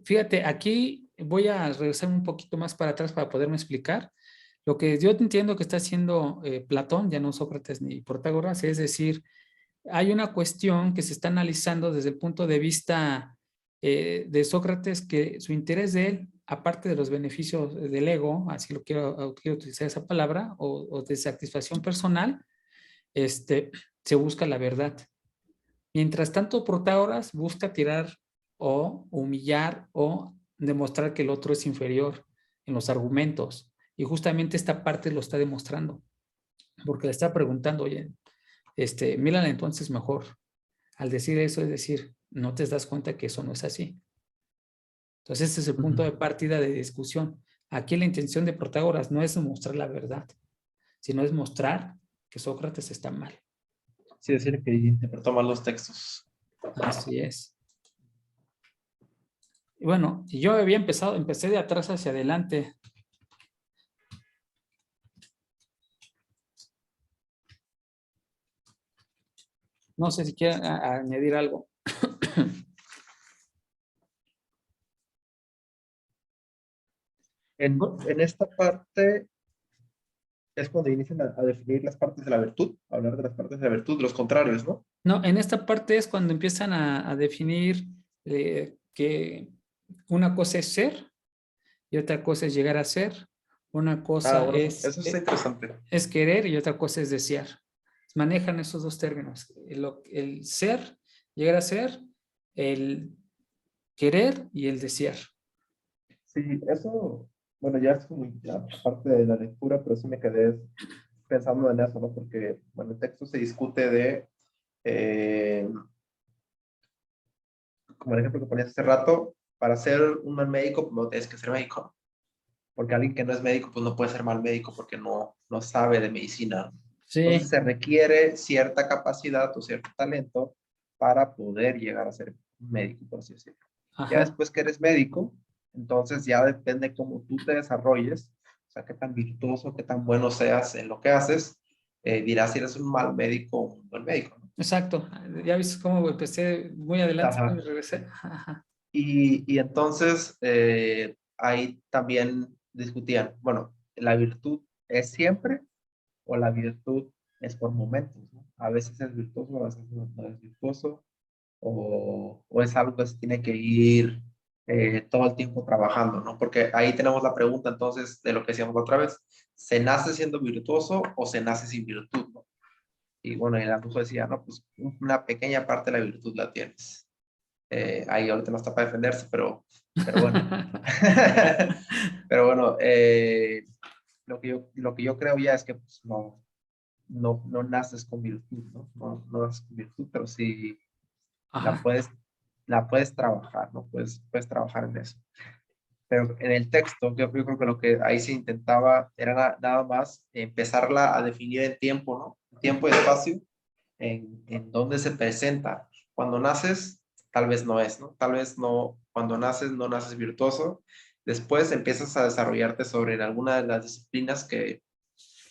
Fíjate, aquí voy a regresar un poquito más para atrás para poderme explicar. Lo que yo entiendo que está haciendo Platón, ya no Sócrates ni Protágoras, es decir, hay una cuestión que se está analizando desde el punto de vista de Sócrates, que su interés de él, aparte de los beneficios del ego, así quiero utilizar esa palabra, o de satisfacción personal, se busca la verdad. Mientras tanto, Protágoras busca tirar o humillar o demostrar que el otro es inferior en los argumentos. Y justamente esta parte lo está demostrando, porque le está preguntando, oye, mírala entonces mejor. Al decir eso, es decir, no te das cuenta que eso no es así. Entonces, ese es el punto de partida de discusión. Aquí la intención de Protágoras no es mostrar la verdad, sino es mostrar que Sócrates está mal. Sí, decir que interpretó mal los textos. Así es. Y bueno, yo había empecé de atrás hacia adelante. No sé si quieren añadir algo. En esta parte es cuando inician a definir las partes de la virtud, a hablar de las partes de la virtud, de los contrarios, ¿no? No, en esta parte es cuando empiezan a definir que una cosa es ser y otra cosa es llegar a ser. Una Ah, cosa bueno, eso está interesante. es querer y otra cosa es desear. Manejan esos dos términos, el ser, llegar a ser, el querer y el desear. Sí, eso, bueno, ya es como ya parte de la lectura, pero sí me quedé pensando en eso, ¿no? Porque, bueno, el texto se discute de, eh, como el ejemplo que ponías hace rato, para ser un mal médico, pues no tienes que ser médico, porque alguien que no es médico, pues no puede ser mal médico porque no sabe de medicina. Entonces Sí, se requiere cierta capacidad o cierto talento para poder llegar a ser médico, por así decirlo. Ya ajá, después que eres médico, entonces ya depende cómo tú te desarrolles, o sea, qué tan virtuoso, qué tan bueno seas en lo que haces, dirás si eres un mal médico o un buen médico, ¿no? exacto. Ya viste cómo empecé muy adelante y Ajá. me regresé. Ajá. Y entonces ahí también discutían, bueno, ¿la virtud es siempre o la virtud es por momentos, ¿no? A veces es virtuoso, a veces no es virtuoso, o es algo que se tiene que ir todo el tiempo trabajando, ¿no? Porque ahí tenemos la pregunta entonces de lo que decíamos la otra vez, ¿se nace siendo virtuoso o se nace sin virtud, ¿no? Y bueno, el Arnulfo decía, no, pues una pequeña parte de la virtud la tienes. Ahí ahorita no está para defenderse, pero bueno. Pero bueno, lo que yo creo ya es que pues, no naces con virtud, ¿no? No naces con virtud, pero sí la Ajá. puedes, la puedes trabajar, ¿no? Puedes trabajar en eso. Pero en el texto, yo creo que lo que ahí se intentaba era nada más empezarla a definir en tiempo, ¿no? Tiempo y espacio, en dónde se presenta. Cuando naces, tal vez no es, ¿no? Tal vez no, cuando naces no naces virtuoso. Después empiezas a desarrollarte sobre alguna de las disciplinas que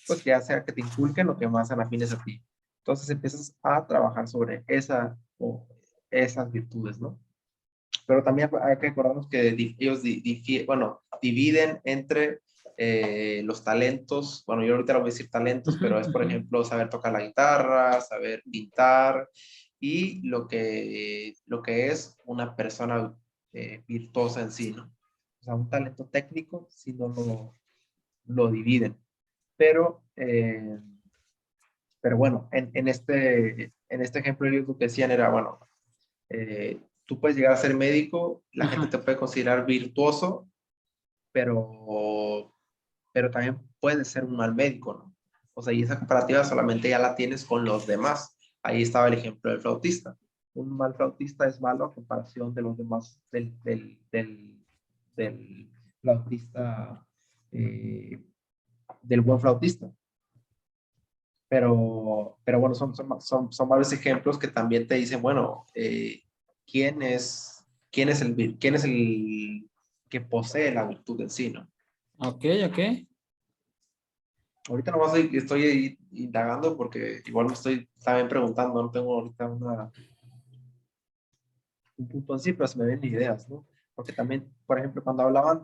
pues ya sea que te inculquen o que más sean afines a ti. Entonces empiezas a trabajar sobre esa o esas virtudes, ¿no? Pero también hay que acordarnos que ellos bueno, dividen entre los talentos, bueno, yo ahorita lo voy a decir talentos, Ujú, pero es, por ujú. ejemplo, saber tocar la guitarra, saber pintar y lo que es una persona virtuosa en sí, ¿no? O sea, un talento técnico, si no lo dividen. Pero, pero bueno, en este ejemplo ellos lo que decían era, bueno, tú puedes llegar a ser médico, la gente Ajá. te puede considerar virtuoso, pero también puedes ser un mal médico, ¿no? O sea, y esa comparativa solamente ya la tienes con los demás. Ahí estaba el ejemplo del flautista. Un mal flautista es malo a comparación de los demás, del flautista, del buen flautista. Pero bueno, son varios ejemplos que también te dicen, bueno, ¿quién es el que posee la virtud en sí, ¿no? Ok, ok. Ahorita nomás estoy ahí indagando porque igual me estoy también preguntando, no tengo ahorita un punto en sí, pero se me ven ideas, ¿no? Porque también, por ejemplo, cuando hablaban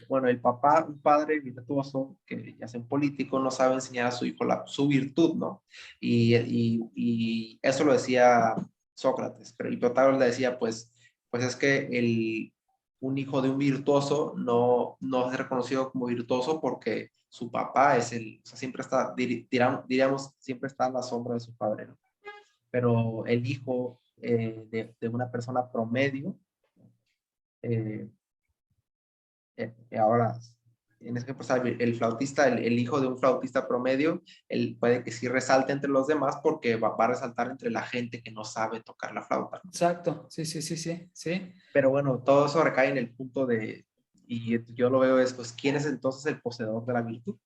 bueno, un padre virtuoso, que ya sea un político, no sabe enseñar a su hijo su virtud, ¿no? Y eso lo decía Sócrates, pero Pitágoras le decía, pues es que un hijo de un virtuoso no es reconocido como virtuoso porque su papá o sea, siempre está, diríamos, siempre está a la sombra de su padre, ¿no? Pero el hijo de una persona promedio, eh, ahora, en este caso, el flautista, el hijo de un flautista promedio, él puede que sí resalte entre los demás porque va a resaltar entre la gente que no sabe tocar la flauta, ¿no? Exacto. Sí, sí, sí, sí, sí. Pero bueno, todo eso recae en el punto y yo lo veo es, pues, ¿quién es entonces el poseedor de la virtud?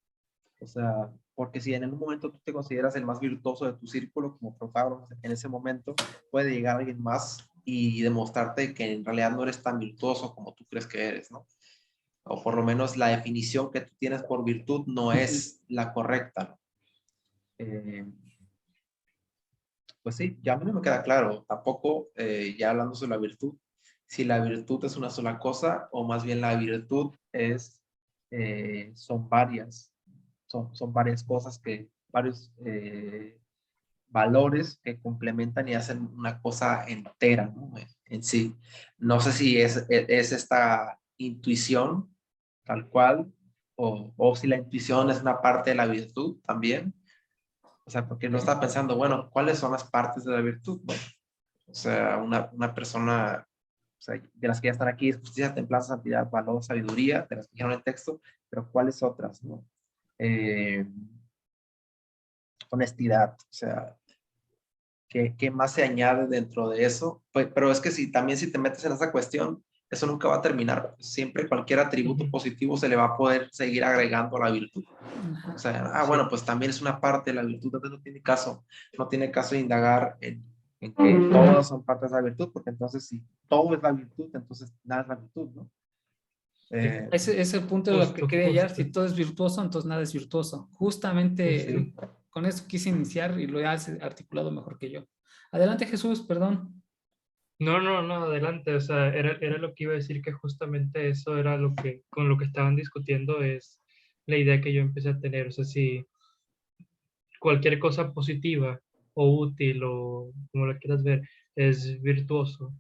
O sea, porque si en un momento tú te consideras el más virtuoso de tu círculo, como Protágoras, en ese momento puede llegar alguien más y demostrarte que en realidad no eres tan virtuoso como tú crees que eres, ¿no? O por lo menos la definición que tú tienes por virtud no es la correcta, ¿no? Pues sí, ya a mí no me queda claro, tampoco, ya hablando sobre la virtud, si la virtud es una sola cosa o más bien la virtud es, son varias, son varias cosas varios valores que complementan y hacen una cosa entera, ¿no? En sí. No sé si es esta intuición tal cual o si la intuición es una parte de la virtud también. O sea, porque no está pensando, bueno, ¿cuáles son las partes de la virtud? Bueno, o sea, una persona, o sea, de las que ya están aquí, es justicia, templanza, santidad, valor, sabiduría, de las que dijeron en el texto, pero ¿cuáles otras, no? Eh, honestidad, o sea, ¿qué más se añade dentro de eso? Pues, pero es que si también si te metes en esa cuestión, eso nunca va a terminar. Siempre cualquier atributo positivo se le va a poder seguir agregando a la virtud. O sea, bueno, pues también es una parte de la virtud, entonces no tiene caso indagar en que todas son partes de la virtud, porque entonces si todo es la virtud, entonces nada es la virtud, ¿no? Ese es el punto de lo que Justo, quería hallar. justo. Si todo es virtuoso, entonces nada es virtuoso. Justamente Sí. con eso quise iniciar y lo has articulado mejor que yo. Adelante, Jesús, perdón. No, adelante. O sea, era lo que iba a decir, que justamente eso era lo que, con lo que estaban discutiendo, es la idea que yo empecé a tener. O sea, si cualquier cosa positiva o útil o como lo quieras ver es virtuoso,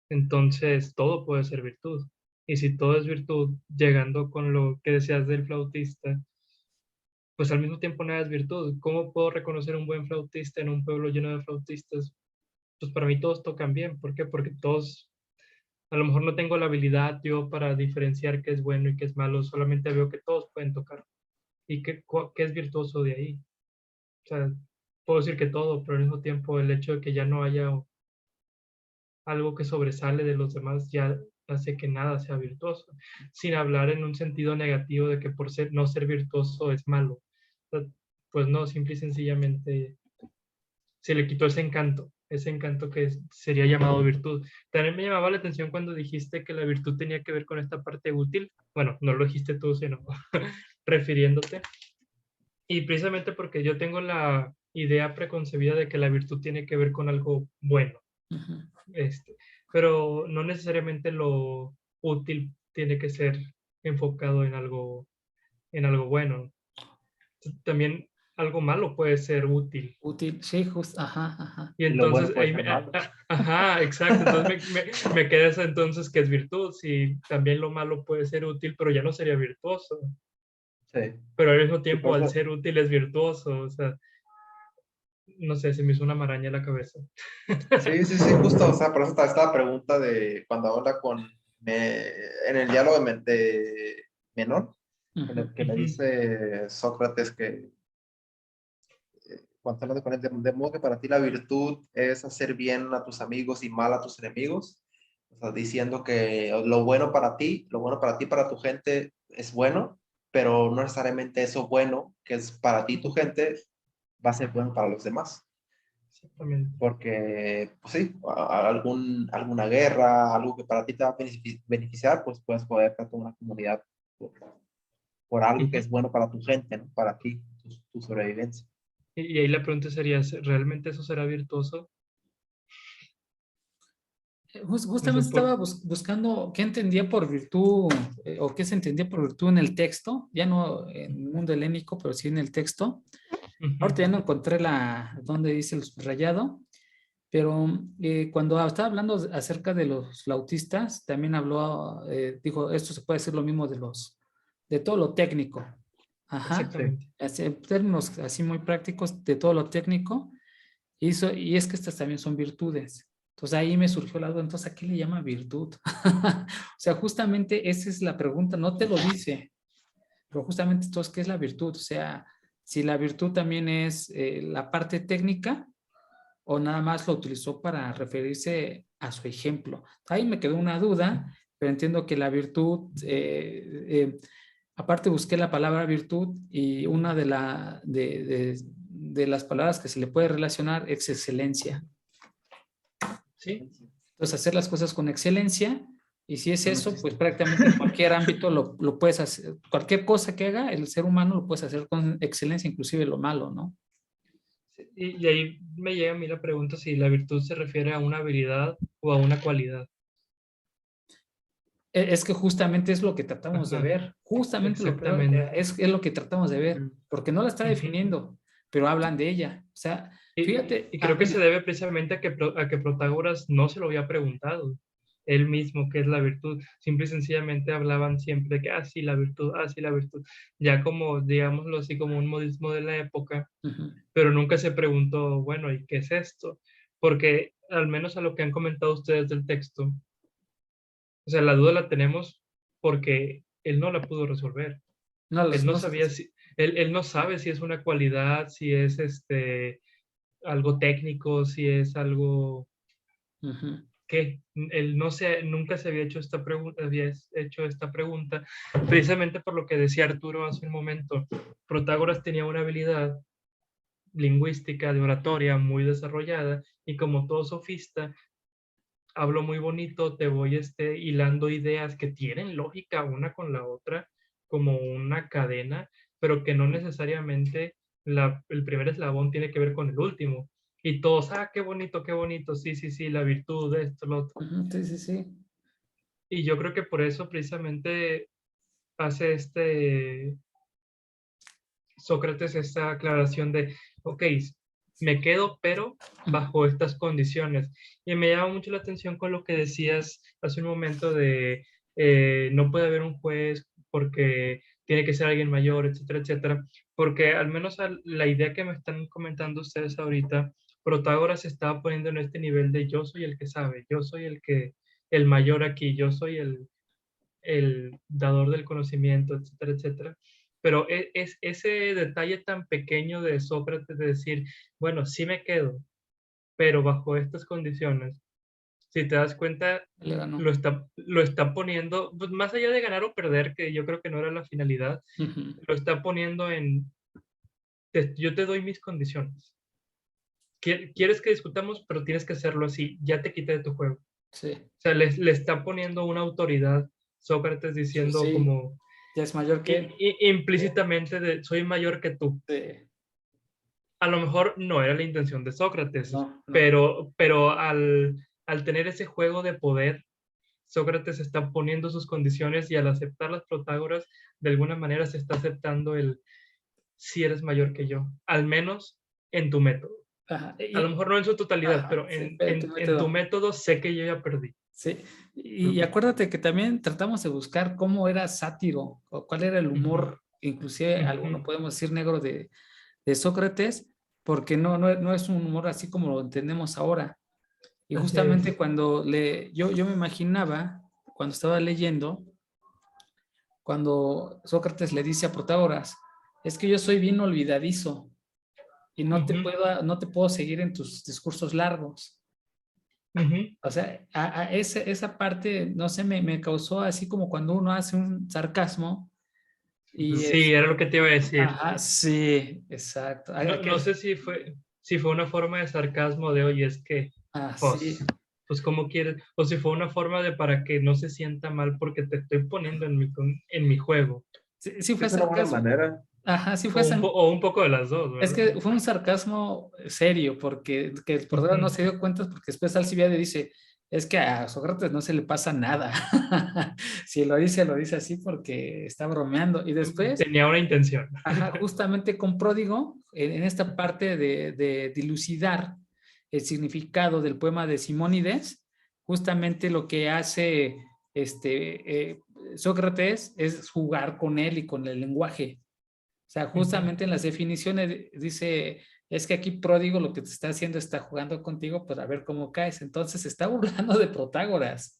entonces todo puede ser virtud. Y si todo es virtud, llegando con lo que decías del flautista, pues al mismo tiempo nada es virtud. ¿Cómo puedo reconocer un buen flautista en un pueblo lleno de flautistas? Pues para mí todos tocan bien. ¿Por qué? Porque todos, a lo mejor no tengo la habilidad yo para diferenciar qué es bueno y qué es malo, solamente veo que todos pueden tocar. ¿Y qué es virtuoso de ahí? O sea, puedo decir que todo, pero al mismo tiempo el hecho de que ya no haya algo que sobresale de los demás ya hace que nada sea virtuoso, sin hablar en un sentido negativo de que por no ser virtuoso es malo. O sea, pues no, simple y sencillamente se le quitó ese encanto que sería llamado virtud. También me llamaba la atención cuando dijiste que la virtud tenía que ver con esta parte útil. Bueno, no lo dijiste tú, sino refiriéndote. Y precisamente porque yo tengo la idea preconcebida de que la virtud tiene que ver con algo bueno. Ujú. Este, pero no necesariamente lo útil tiene que ser enfocado en algo bueno. También algo malo puede ser útil. Útil, sí, justo, ajá, ajá. Y Y lo bueno entonces, puede ser malo. ajá, exacto. Entonces me queda eso entonces que es virtud. Si también lo malo puede ser útil, pero ya no sería virtuoso. Sí. Pero al mismo Y por tiempo, al eso, ser útil es virtuoso. O sea, no sé, se me hizo una maraña en la cabeza. sí, justo, o sea, por eso está esta pregunta de cuando habla en el diálogo de Menor, Ujú. que le dice Sócrates que cuando está hablando con él, de modo que para ti la virtud es hacer bien a tus amigos y mal a tus enemigos, o sea, diciendo que lo bueno para ti, para tu gente es bueno, pero no necesariamente eso bueno que es para ti y tu gente va a ser bueno para los demás. Exactamente. Porque, pues sí, alguna guerra, algo que para ti te va a beneficiar, pues puedes joder a toda una comunidad por algo que Ujú. es bueno para tu gente, ¿no? Para ti, tu sobrevivencia. Y ahí la pregunta sería, ¿realmente eso será virtuoso? O sea, Justamente estaba buscando qué entendía por virtud o qué se entendía por virtud en el texto, ya no en el mundo helénico, pero sí en el texto. ujú, Ahorita ya no encontré donde dice el subrayado, pero cuando estaba hablando acerca de los flautistas, también habló, dijo, esto se puede decir lo mismo de todo lo técnico. Ajá. Sí. exactamente. En términos así muy prácticos de todo lo técnico, y es que estas también son virtudes. Entonces ahí me surgió la duda, entonces ¿a qué le llama virtud? O sea, justamente esa es la pregunta, no te lo dice, pero justamente entonces, ¿qué es la virtud? O sea, si la virtud también es la parte técnica o nada más lo utilizó para referirse a su ejemplo. Ahí me quedó una duda, pero entiendo que la virtud Aparte busqué la palabra virtud y una de las palabras que se le puede relacionar es excelencia. Sí, Entonces, hacer las cosas con excelencia, y si es eso, pues prácticamente en cualquier ámbito lo puedes hacer. Cualquier cosa que haga el ser humano lo puedes hacer con excelencia, inclusive lo malo, ¿no? y ahí me llega a mí la pregunta si la virtud se refiere a una habilidad o a una cualidad. Es que justamente es lo que tratamos de Ajá, ver, justamente exactamente. es lo que tratamos de ver, porque no la está Ujú. definiendo, pero hablan de ella. O sea, fíjate, Y creo que se mira, debe precisamente a que Protágoras no se lo había preguntado él mismo qué es la virtud. Simple y sencillamente hablaban siempre de que, ah, sí, la virtud, ah, sí, la virtud. Ya como, digámoslo así, como un modismo de la época, ujú, pero nunca se preguntó, bueno, ¿y qué es esto? Porque al menos a lo que han comentado ustedes del texto, o sea, la duda la tenemos porque él no la pudo resolver. no, Él no no sé, sabía él no sabe si es una cualidad, si es algo técnico, si es algo ujú, que él no se, nunca se había hecho esta pregunta, precisamente por lo que decía Arturo hace un momento. Protágoras tenía una habilidad lingüística de oratoria muy desarrollada y como todo sofista, hablo muy bonito, te voy hilando ideas que tienen lógica una con la otra, como una cadena, pero que no necesariamente el primer eslabón tiene que ver con el último. Y todos, ah, qué bonito, sí, sí, sí, la virtud, esto, lo otro. ujú, sí, sí, sí. Y yo creo que por eso precisamente hace Sócrates esta aclaración de, ok, me quedo, pero bajo estas condiciones. Y me llama mucho la atención con lo que decías hace un momento de no puede haber un juez porque tiene que ser alguien mayor, etcétera, etcétera. Porque al menos la idea que me están comentando ustedes ahorita, Protágoras se estaba poniendo en este nivel de yo soy el que sabe, yo soy el mayor aquí, yo soy el dador del conocimiento, etcétera, etcétera. Pero es ese detalle tan pequeño de Sócrates de decir, bueno, sí me quedo, pero bajo estas condiciones, si te das cuenta, Le ganó. lo está poniendo, pues más allá de ganar o perder, que yo creo que no era la finalidad, Ujú, lo está poniendo yo te doy mis condiciones. Quieres que discutamos, pero tienes que hacerlo así, ya te quité de tu juego. sí, O sea, le está poniendo una autoridad, Sócrates pues diciendo sí, como, ya es mayor que él. implícitamente de soy mayor que tú. Sí, A lo mejor no era la intención de Sócrates, no, no. pero al tener ese juego de poder, Sócrates está poniendo sus condiciones y al aceptar las Protágoras, de alguna manera se está aceptando el si eres mayor que yo, al menos en tu método. Ajá, A lo mejor no en su totalidad, ajá, pero sí, pero tu en tu método. método sé que yo ya perdí. Sí, y acuérdate que también tratamos de buscar cómo era sátiro o cuál era el Ujú, humor, inclusive alguno ujú. podemos decir negro de Sócrates, porque no es un humor así como lo entendemos ahora. Y Así es. justamente yo me imaginaba, cuando estaba leyendo, cuando Sócrates le dice a Protágoras, es que yo soy bien olvidadizo y Ujú, no te puedo seguir en tus discursos largos. ujú. O sea, esa parte, no sé, me causó así como cuando uno hace un sarcasmo y Sí, era lo que te iba a decir. ajá, sí, exacto. No sé si fue una forma de sarcasmo de, oye, es que, Sí, pues, pues, ¿cómo quieres? O si fue una forma de para que no se sienta mal porque te estoy poniendo en mi juego. sí, sí fue Es una buena sarcasmo. manera. Ajá, sí fue O o un poco de las dos, es ¿verdad? que fue un sarcasmo serio, porque que el portero no Ujú. se dio cuenta, porque después Alcibiade dice, es que a Sócrates no se le pasa nada. Si lo dice así porque está bromeando. Y después, Tenía una intención. ajá, justamente con Pródigo, en esta parte de dilucidar el significado del poema de Simónides, justamente lo que hace Sócrates es jugar con él y con el lenguaje. O sea, Ujú. justamente en las definiciones dice, es que aquí Pródigo lo que te está haciendo está jugando contigo para ver cómo caes. Entonces se está burlando de Protágoras.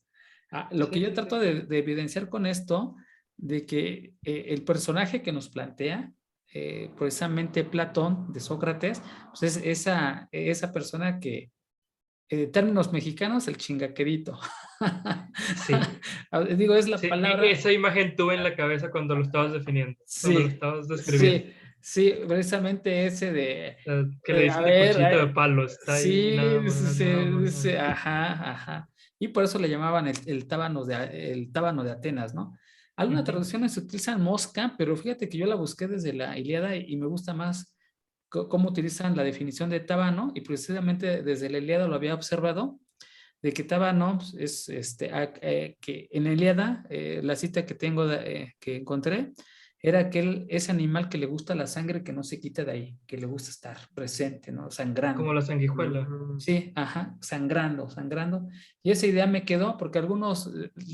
Lo que Sí, yo sí, trato sí. de evidenciar con esto, de que el personaje que nos plantea, precisamente Platón de Sócrates, pues es esa persona términos mexicanos, el chingaquerito. Sí. Digo, es la Sí, palabra. esa imagen tuve en la cabeza cuando lo estabas definiendo, cuando lo Sí, estabas describiendo. sí, precisamente ese de, O sea, que le a diste ver, cuchillito de palo, está ahí nada sí, más, nada más. ajá. Y por eso le llamaban el tábano de Atenas, ¿no? Algunas Ujú. traducciones utilizan mosca, pero fíjate que yo la busqué desde la Ilíada y me gusta más cómo utilizan la definición de tábano, y precisamente desde la Ilíada lo había observado, de que tábano es, que en la Ilíada, la cita que tengo, que encontré, era ese animal que le gusta la sangre que no se quita de ahí, que le gusta estar presente, ¿no? Como Sangrando. la sanguijuela. Sí, ajá, sangrando. Y esa idea me quedó porque algunos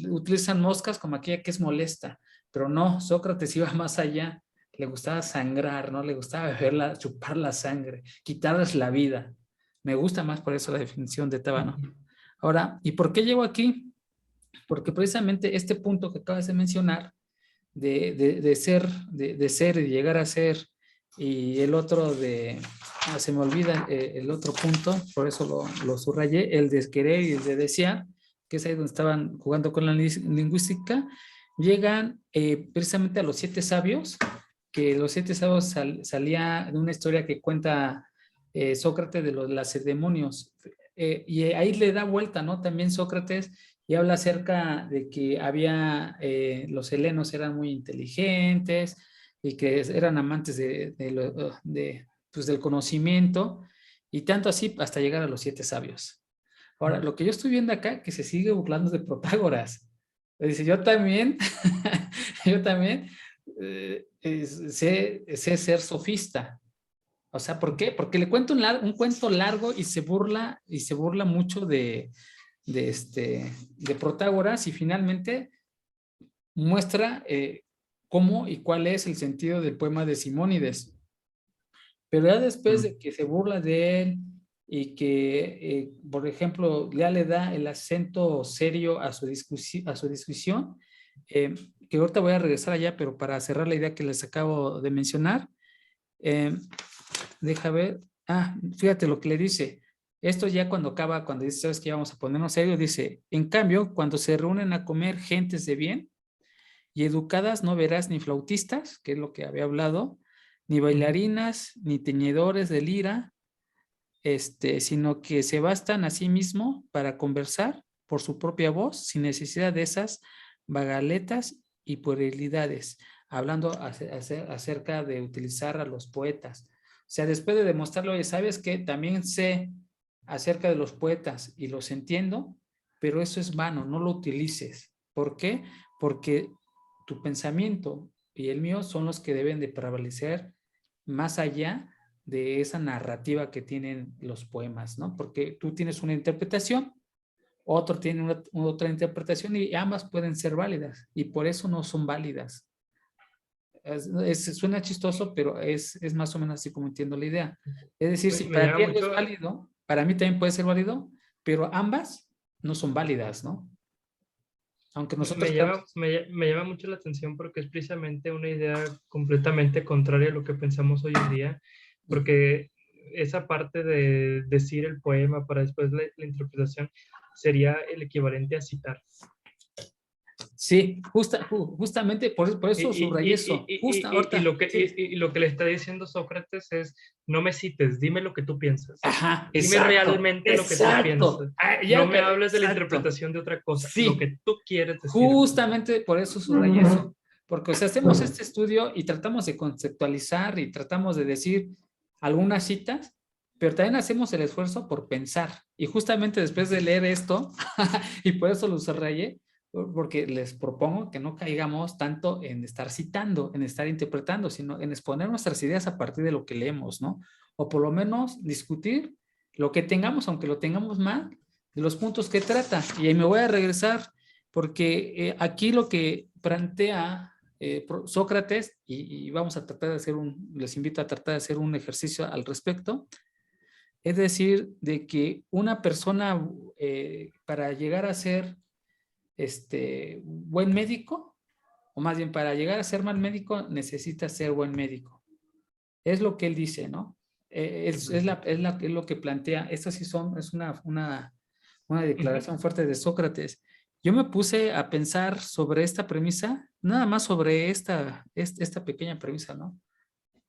utilizan moscas como aquella que es molesta, pero no, Sócrates iba más allá. Le gustaba sangrar, ¿no? Le gustaba beberla, chupar la sangre, quitarles la vida. Me gusta más por eso la definición de tábano. Ahora, ¿y por qué llego aquí? Porque precisamente este punto que acabas de mencionar, de ser y llegar a ser, y el otro se me olvida el otro punto, por eso lo subrayé, el de querer y el de desear, que es ahí donde estaban jugando con la lingüística, llegan precisamente a los 7 sabios, que los 7 sabios salía de una historia que cuenta Sócrates de los lacedemonios, y ahí le da vuelta, ¿no? También Sócrates, y habla acerca de que los helenos eran muy inteligentes y que eran amantes pues, del conocimiento, y tanto así hasta llegar a los 7 sabios. Ahora, lo que yo estoy viendo acá, que se sigue burlando de Protágoras. Dice, yo también, yo también sé ser sofista. O sea, ¿por qué? Porque le cuento un cuento largo y se burla mucho de Protágoras, y finalmente muestra cómo y cuál es el sentido del poema de Simónides. Pero ya después de que se burla de él y que, por ejemplo, ya le da el acento serio a su discusión, que ahorita voy a regresar allá, pero para cerrar la idea que les acabo de mencionar, eh, deja ver, fíjate lo que le dice. Esto ya cuando acaba, cuando dice, ¿sabes qué? Vamos a ponernos serio, dice, en cambio, cuando se reúnen a comer gentes de bien y educadas, no verás ni flautistas, que es lo que había hablado, ni bailarinas, ni teñidores de lira, sino que se bastan a sí mismo para conversar por su propia voz, sin necesidad de esas bagaletas y puerilidades, hablando acerca de utilizar a los poetas. O sea, después de demostrarlo, oye, ¿sabes qué? También sé acerca de los poetas y los entiendo, pero eso es vano, no lo utilices. ¿Por qué? Porque tu pensamiento y el mío son los que deben de prevalecer más allá de esa narrativa que tienen los poemas, ¿no? Porque tú tienes una interpretación, otro tiene otra interpretación, y ambas pueden ser válidas, y por eso no son válidas. Suena chistoso, pero es más o menos así como entiendo la idea. Es decir, si Me para ti llama algo es mucho, válido, para mí también puede ser válido, pero ambas no son válidas, ¿no? Aunque nosotros creamos. me llama mucho la atención porque es precisamente una idea completamente contraria a lo que pensamos hoy en día, porque esa parte de decir el poema para después la interpretación sería el equivalente a citar. Sí, justamente por eso subrayé eso. Justa ahorita. Sí. Y lo que le está diciendo Sócrates es, no me cites, dime lo que tú piensas. Ajá, Dime exacto, realmente lo que tú exacto. piensas. No me hables de la Exacto. interpretación de otra cosa, lo Sí, que tú quieres decir. justamente por eso subrayé eso. Porque, o sea, hacemos este estudio y tratamos de conceptualizar y tratamos de decir algunas citas, pero también hacemos el esfuerzo por pensar. Y justamente después de leer esto, y por eso lo subrayé, porque les propongo que no caigamos tanto en estar citando, en estar interpretando, sino en exponer nuestras ideas a partir de lo que leemos, ¿no? O por lo menos discutir lo que tengamos, aunque lo tengamos mal, de los puntos que trata. Y ahí me voy a regresar, porque aquí lo que plantea Sócrates, y vamos a tratar de les invito a tratar de hacer un ejercicio al respecto, es decir, de que una persona para llegar a ser buen médico, o más bien para llegar a ser mal médico, necesita ser buen médico. Es lo que él dice, ¿no? Es lo que plantea. Estas sí es una declaración fuerte de Sócrates. Yo me puse a pensar sobre esta premisa, nada más sobre esta pequeña premisa, ¿no?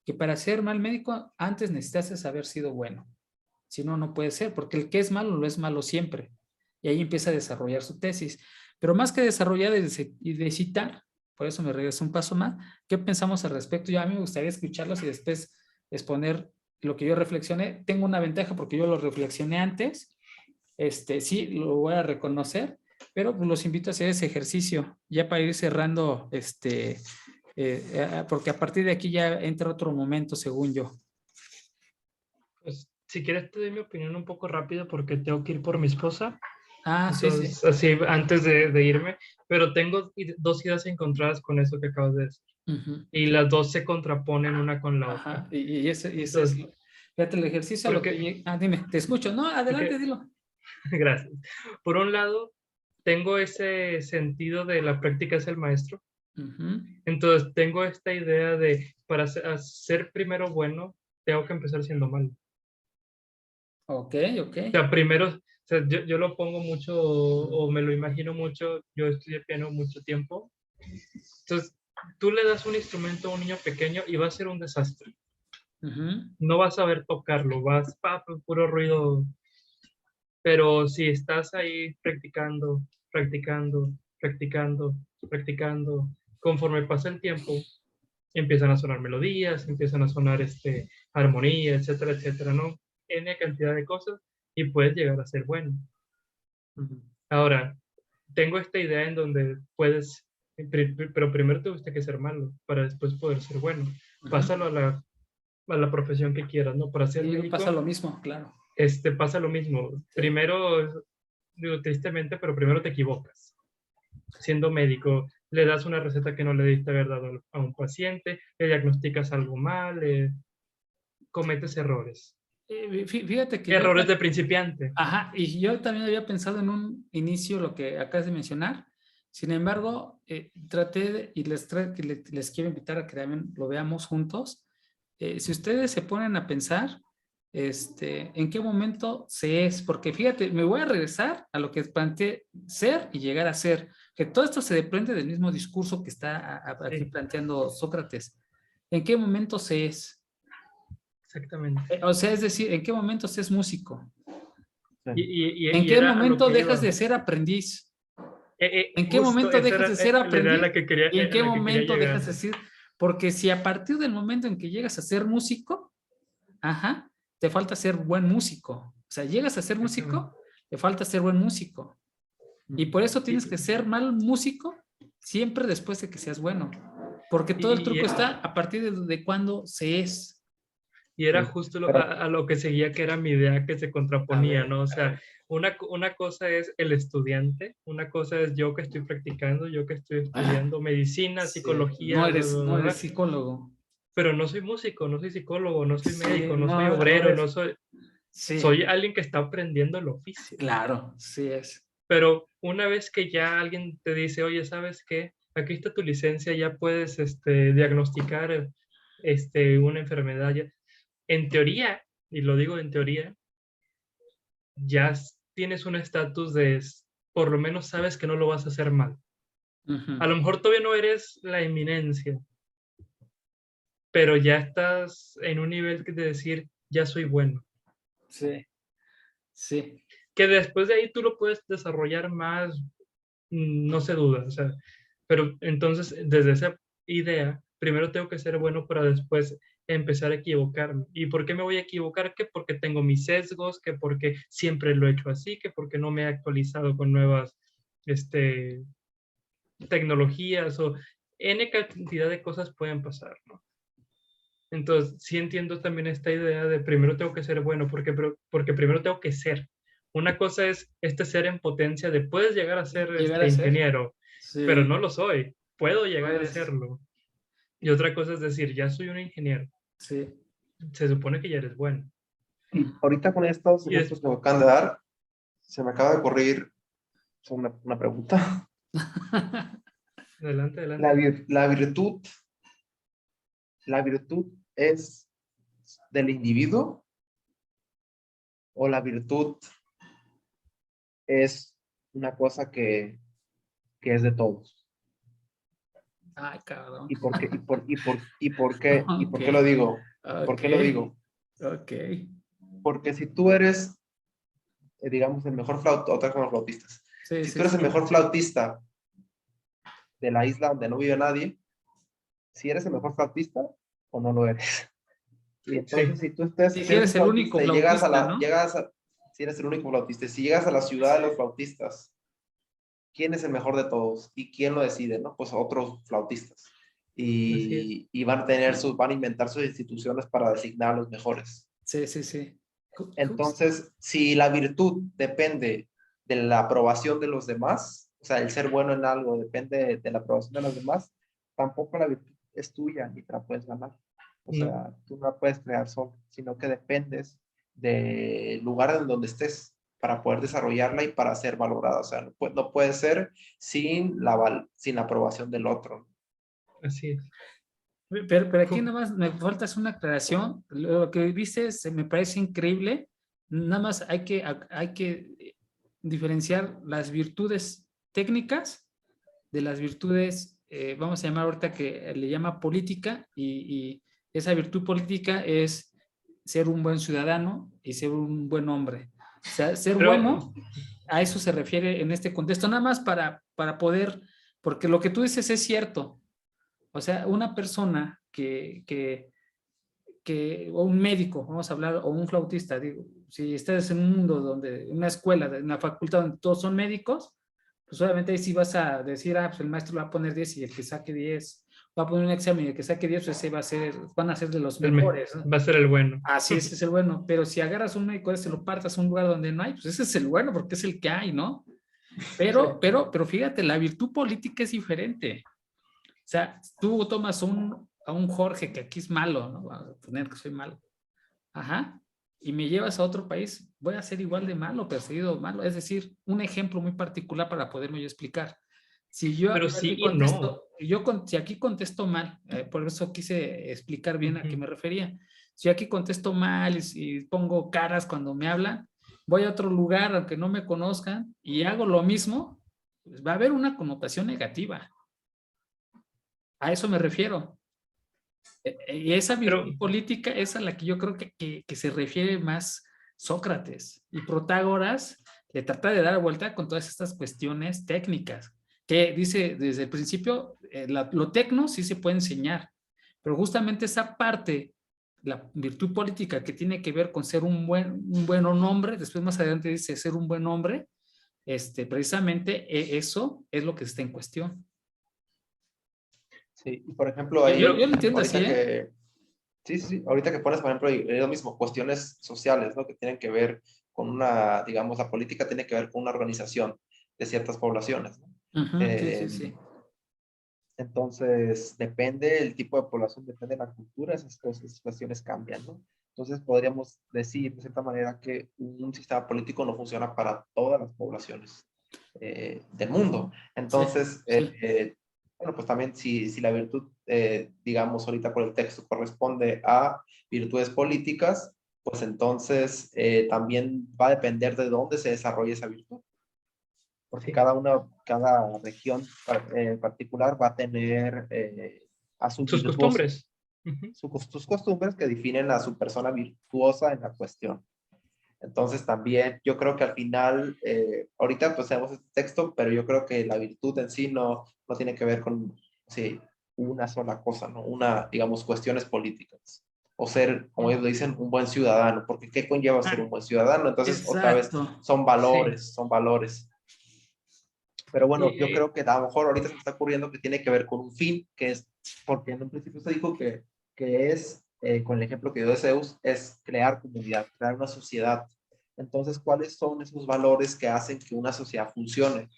Que para ser mal médico, antes necesitas haber sido bueno. Si no, no puede ser, porque el que es malo, lo es malo siempre. Y ahí empieza a desarrollar su tesis. Pero más que desarrollar y de citar, por eso me regreso un paso más, ¿qué pensamos al respecto? Yo a mí me gustaría escucharlos y después exponer lo que yo reflexioné. Tengo una ventaja porque yo lo reflexioné antes. Sí, lo voy a reconocer, pero pues los invito a hacer ese ejercicio ya para ir cerrando, porque a partir de aquí ya entra otro momento, según yo. Pues, si quieres te doy mi opinión un poco rápido porque tengo que ir por mi esposa. Ah, sí, sí. Entonces, así antes de irme, pero tengo dos ideas encontradas con eso que acabas de decir. Ujú. Y las dos se contraponen una con la Ajá, otra. y ese es, Entonces, fíjate, el ejercicio a lo porque, que dime, te escucho. No, adelante, porque, dilo. gracias. Por un lado, tengo ese sentido de la práctica es el maestro. Ujú. Entonces, tengo esta idea de para ser primero bueno, tengo que empezar siendo malo. Ok, ok. O sea, primero, o sea, yo lo pongo mucho o me lo imagino mucho. Yo estudié piano mucho tiempo. Entonces, tú le das un instrumento a un niño pequeño y va a ser un desastre. Ujú. No vas a saber tocarlo, vas puro ruido. Pero si estás ahí practicando, practicando, practicando, practicando, conforme pasa el tiempo, empiezan a sonar melodías, empiezan a sonar armonía, etcétera, etcétera, ¿no? N cantidad de cosas y puedes llegar a ser bueno. Ujú. Ahora, tengo esta idea en donde puedes, pero primero tuviste que ser malo para después poder ser bueno. Ujú. Pásalo a la profesión que quieras, ¿no? Para ser Y pasa médico, lo mismo, claro. pasa lo mismo. Sí. Primero, digo tristemente, pero primero te equivocas. Siendo médico, le das una receta que no le diste haber dado a un paciente, le diagnosticas algo mal, cometes errores. Fíjate que Errores de principiante. ajá, y yo también había pensado en un inicio lo que acabas de mencionar. Sin embargo, y les quiero invitar a que también lo veamos juntos. Si ustedes se ponen a pensar, ¿en qué momento se es? Porque fíjate, me voy a regresar a lo que planteé, ser y llegar a ser, que todo esto se desprende del mismo discurso que está aquí Sí, planteando Sócrates. ¿En qué momento se es? exactamente. O sea, es decir, ¿en qué momento se es músico? ¿En Y qué era a lo momento que dejas iba. de ser aprendiz? ¿En qué Justo momento esa dejas de era ser la idea aprendiz? ¿Y en a qué la que quería momento llegar. dejas de ser? Porque si a partir del momento en que llegas a ser músico, ajá, te falta ser buen músico. O sea, llegas a ser Exactamente. músico, te falta ser buen músico. Y por eso tienes que ser mal músico siempre después de que seas bueno. Porque todo el truco Y, está a partir de cuándo se es. y era Sí, justo pero, a lo que seguía, que era mi idea que se A contraponía, ver, ¿no? O a sea, ver. una cosa es el estudiante, una cosa es yo que estoy practicando, yo que estoy Ah, estudiando medicina, sí, no psicología, bla, eres, bla, no bla, eres bla, psicólogo. pero no soy músico, no soy psicólogo, no soy Sí, médico, no soy no, no obrero, eres. Sí, soy alguien que está aprendiendo el oficio. claro, sí es. Pero una vez que ya alguien te dice, oye, ¿sabes qué? Aquí está tu licencia, ya puedes diagnosticar una enfermedad. En teoría, y lo digo en teoría, ya tienes un estatus por lo menos sabes que no lo vas a hacer mal. Ujú. A lo mejor todavía no eres la eminencia, pero ya estás en un nivel de decir, ya soy bueno. Sí, sí. Que después de ahí tú lo puedes desarrollar más, no se duda, o sea, pero entonces desde esa idea, primero tengo que ser bueno para después empezar a equivocarme. ¿Y por qué me voy a equivocar? Que porque tengo mis sesgos, que porque siempre lo he hecho así, que porque no me he actualizado con nuevas tecnologías o N cantidad de cosas pueden pasar, ¿no? Entonces, sí entiendo también esta idea de primero tengo que ser bueno, porque primero tengo que ser. Una cosa es ser en potencia de puedes llegar a ser Llegar a ser. ingeniero, pero Sí, no lo soy. Puedo no llegar a eres. serlo. Y otra cosa es decir, ya soy un ingeniero. Sí. Se supone que ya eres bueno. y ahorita con estos Y es, ejemplos que me acaban de dar, se me acaba de ocurrir una pregunta. adelante, adelante. La virtud, la virtud es del individuo o la virtud es una cosa que es de todos? Ay, cabrón. ¿Y por qué? ¿Y Ok, por qué lo digo? ¿Por ok, qué lo digo? ok. Porque si tú eres, digamos, el mejor flautista, otra como flautistas, Sí, si tú sí, eres el sí. mejor flautista de la isla donde no vive nadie, si eres el mejor flautista o no lo eres. Y Sí, entonces, si tú estés, Si si eres un eres el único flautista y llegas flautista, ¿no? si eres el único flautista, si llegas a la ciudad de los flautistas, ¿quién es el mejor de todos? ¿Y quién lo decide? ¿No? Pues otros flautistas. así es. Y van a inventar sus instituciones para designar a los mejores. Sí, sí, sí. Entonces, si la virtud depende de la aprobación de los demás, o sea, el ser bueno en algo depende de la aprobación de los demás, tampoco la virtud es tuya ni te la puedes ganar. O No, sea, tú no la puedes crear solo, sino que dependes del lugar en donde estés para poder desarrollarla y para ser valorada. O sea, no puede ser sin la aprobación del otro. así es. Pero aquí nada más me falta hacer una aclaración. Lo que dices me parece increíble. Nada más hay que diferenciar las virtudes técnicas de las virtudes, vamos a llamar ahorita que le llama política, y esa virtud política es ser un buen ciudadano y ser un buen hombre. O sea, ser Pero, bueno, a eso se refiere en este contexto, nada más para poder, porque lo que tú dices es cierto. O sea, una persona o un médico, vamos a hablar, o un flautista, digo, si estás en un mundo donde, una escuela, en una facultad donde todos son médicos, pues obviamente ahí sí vas a decir, pues el maestro le va a poner 10 y el que saque 10 va a poner un examen y el que saque 10, pues ese van a ser de los mejores, ¿no? va a ser el bueno. Así es el bueno, pero si agarras un médico, se lo partas a un lugar donde no hay, pues ese es el bueno porque es el que hay, ¿no? Pero fíjate, la virtud política es diferente. O sea, tú tomas a un Jorge que aquí es malo, ¿no? Vamos a poner que soy malo. Ajá. Y me llevas a otro país, voy a ser igual de malo, perseguido malo. Es decir, un ejemplo muy particular para poderme yo explicar. Si yo Pero sí aquí y no. contesto, si aquí contesto mal, por eso quise explicar bien a qué me Ujú. refería. Si aquí contesto mal y pongo caras cuando me hablan, voy a otro lugar aunque no me conozcan y hago lo mismo, pues va a haber una connotación negativa. A eso me refiero. Y esa Pero, virtud política es a la que yo creo que se refiere más Sócrates. Y Protágoras le trata de dar vuelta con todas estas cuestiones técnicas, que dice desde el principio, lo tecno sí se puede enseñar, pero justamente esa parte, la virtud política que tiene que ver con ser un buen hombre, después más adelante dice ser un buen hombre, precisamente eso es lo que está en cuestión. Sí, y por ejemplo, Yo ahí, lo entiendo así, ahorita ¿eh? que, sí, ahorita que pones, por ejemplo, lo mismo, cuestiones sociales, ¿no? Que tienen que ver con una, digamos, la política tiene que ver con una organización de ciertas poblaciones, ¿no? Ujú, sí, sí, Eh, sí. entonces, depende el tipo de población, depende de la cultura, esas cosas, esas cuestiones cambian, ¿no? Entonces, podríamos decir, de cierta manera, que un sistema político no funciona para todas las poblaciones del mundo. Sí, Entonces, sí. bueno, pues también si la virtud, digamos, ahorita por el texto corresponde a virtudes políticas, pues entonces también va a depender de dónde se desarrolle esa virtud, porque sí, cada región particular va a tener a su sus virtuoso, costumbres. Ujú. sus costumbres que definen a su persona virtuosa en la cuestión. Entonces también yo creo que al final, ahorita pues tenemos este texto, pero yo creo que la virtud en sí no tiene que ver con sí, una sola cosa, ¿no? Digamos, cuestiones políticas. O ser, como ellos lo dicen, un buen ciudadano, porque ¿qué conlleva ser un Ah, buen ciudadano? Entonces, otra vez, exacto. son Sí, valores, son valores. Pero bueno, yo Y, creo que a lo mejor ahorita se me está ocurriendo que tiene que ver con un fin, que es, porque en un principio se dijo que es, con el ejemplo que dio de Zeus, es crear comunidad, crear una sociedad. Entonces, ¿cuáles son esos valores que hacen que una sociedad funcione?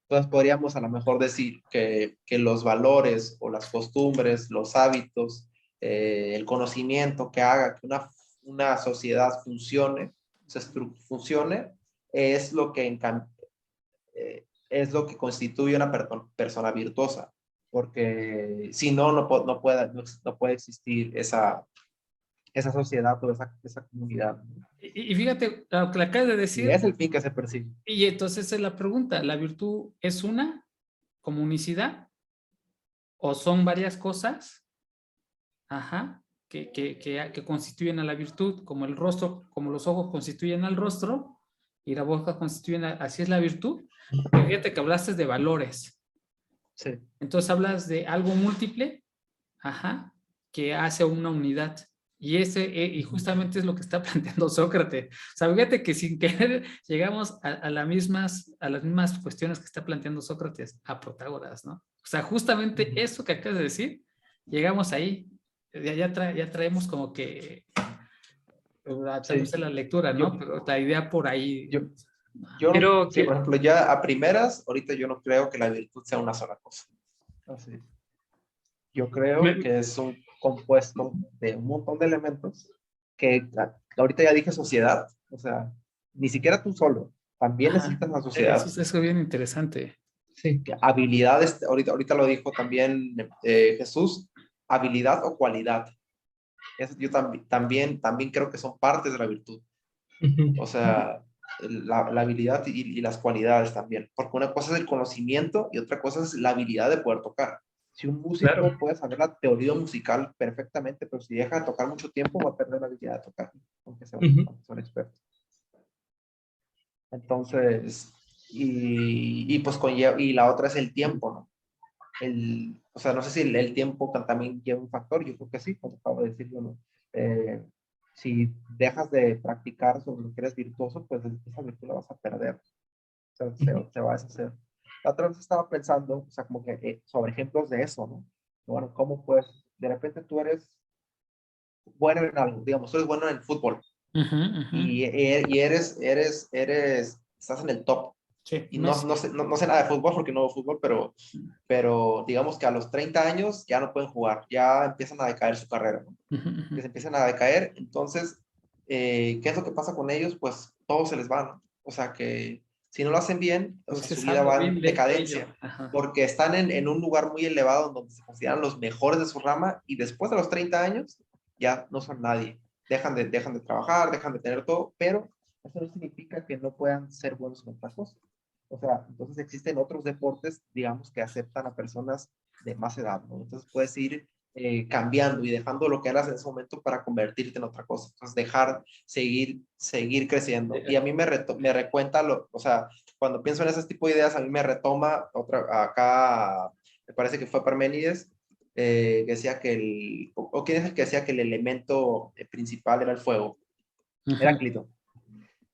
Entonces, podríamos a lo mejor decir que los valores o las costumbres, los hábitos, el conocimiento que haga que una sociedad funcione, funcione, es lo que es lo que constituye una persona virtuosa, porque si no, no puede existir esa sociedad o esa comunidad, ¿no? Y fíjate lo que le acabas de Y decir, es el fin que se persigue. y entonces esa es la pregunta, ¿la virtud es una como unicidad o son varias cosas? Ajá, que constituyen a la virtud, como el rostro, como los ojos constituyen al rostro y la boca constituyen, así es la virtud. Porque fíjate que hablaste de valores, Sí, entonces hablas de algo múltiple, ajá, que hace una unidad. Y justamente es lo que está planteando Sócrates. O sea, fíjate que sin querer llegamos a las mismas cuestiones que está planteando Sócrates a Protágoras, ¿no? O sea, justamente eso que acabas de decir, llegamos ahí. Ya traemos como que tal vez sí. en la lectura, Yo, ¿no? Pero la idea por ahí. yo, yo no, Creo sí, por que, ejemplo, ya a primeras, ahorita yo no creo que la virtud sea una sola cosa. Así. Yo creo me- que es un compuesto de un montón de elementos que ahorita ya dije sociedad, o sea, ni siquiera tú solo, también Ajá. necesitas la Eso sociedad. es bien interesante. sí, Que habilidades, ahorita lo dijo también Jesús, habilidad o cualidad. Yo también creo que son partes de la virtud. ujú, O sea, la habilidad y las cualidades también. Porque una cosa es el conocimiento y otra cosa es la habilidad de poder tocar. Si un claro. músico puede saber la teoría musical perfectamente, pero si deja de tocar mucho tiempo, va a perder la habilidad de tocar, Ujú. aunque sea un experto. Entonces, y pues y la otra es el tiempo, ¿no? O sea, no sé si el tiempo también lleva un factor, yo creo que sí, como acabo de decirlo, ¿no? Eh, si dejas de practicar sobre lo que eres virtuoso, pues esa virtud la vas a perder, o sea, Ujú. se va a deshacer. La otra vez estaba pensando, o sea, como que sobre ejemplos de eso, ¿no? Bueno, ¿cómo pues, de repente tú eres bueno en algo, digamos, tú eres bueno en el fútbol Ujú, ujú. estás en el top, Sí, y Messi. no sé nada de fútbol porque no veo fútbol, pero digamos que a los 30 años ya no pueden jugar, ya empiezan a decaer su carrera, ¿no? Ujú, ujú. Que se empiezan a decaer, entonces, ¿qué es lo que pasa con ellos? Pues todo se les va, ¿no? O sea que si no lo hacen bien, o sea, su Entonces vida hablo va bien en de ello. decadencia, Ajá. porque están en un lugar muy elevado donde se consideran los mejores de su rama y después de los 30 años ya no son nadie. Dejan de trabajar, dejan de tener todo, pero eso no significa que no puedan ser buenos en otra cosa. O sea, entonces existen otros deportes, digamos, que aceptan a personas de más edad, ¿no? Entonces puedes ir cambiando y dejando lo que eras en ese momento para convertirte en otra cosa. Entonces seguir creciendo. Y a mí me recuenta, o sea, cuando pienso en ese tipo de ideas, a mí me retoma acá, me parece que fue Parménides, que decía que o quién es el que decía que el elemento principal era el fuego, Ujú. Heráclito.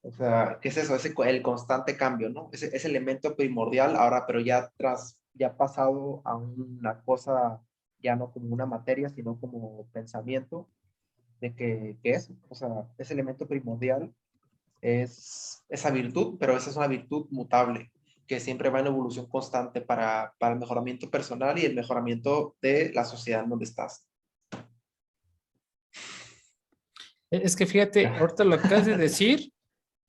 O sea, ¿qué es eso? El constante cambio, ¿no? Ese elemento primordial ahora, pero ya pasado a una cosa, ya no como una materia, sino como pensamiento, de que es, o sea, ese elemento primordial es esa virtud, pero esa es una virtud mutable, que siempre va en evolución constante para el mejoramiento personal y el mejoramiento de la sociedad en donde estás. Es que fíjate, Ya. ahorita lo acabas de decir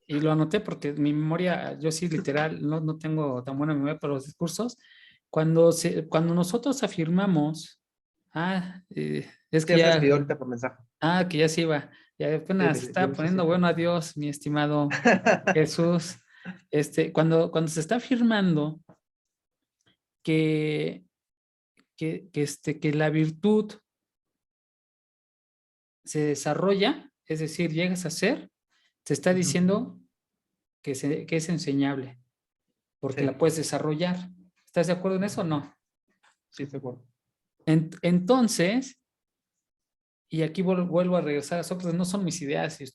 y lo anoté porque mi memoria, yo sí literal, no tengo tan buena memoria para los discursos. Cuando nosotros afirmamos, es que Ya se despidió ya, ahorita por mensaje. que ya se iba, ya Sí, apenas sí, sí, está yo sí, sí. poniendo bueno adiós, mi estimado Jesús. Cuando se está afirmando que, que la virtud se desarrolla, es decir, llegas a ser, te está Ujú. diciendo que es enseñable, porque Sí, la puedes desarrollar. ¿Estás de acuerdo en eso o no? sí, seguro. Entonces, y aquí vuelvo a regresar a Sócrates, no son mis ideas, y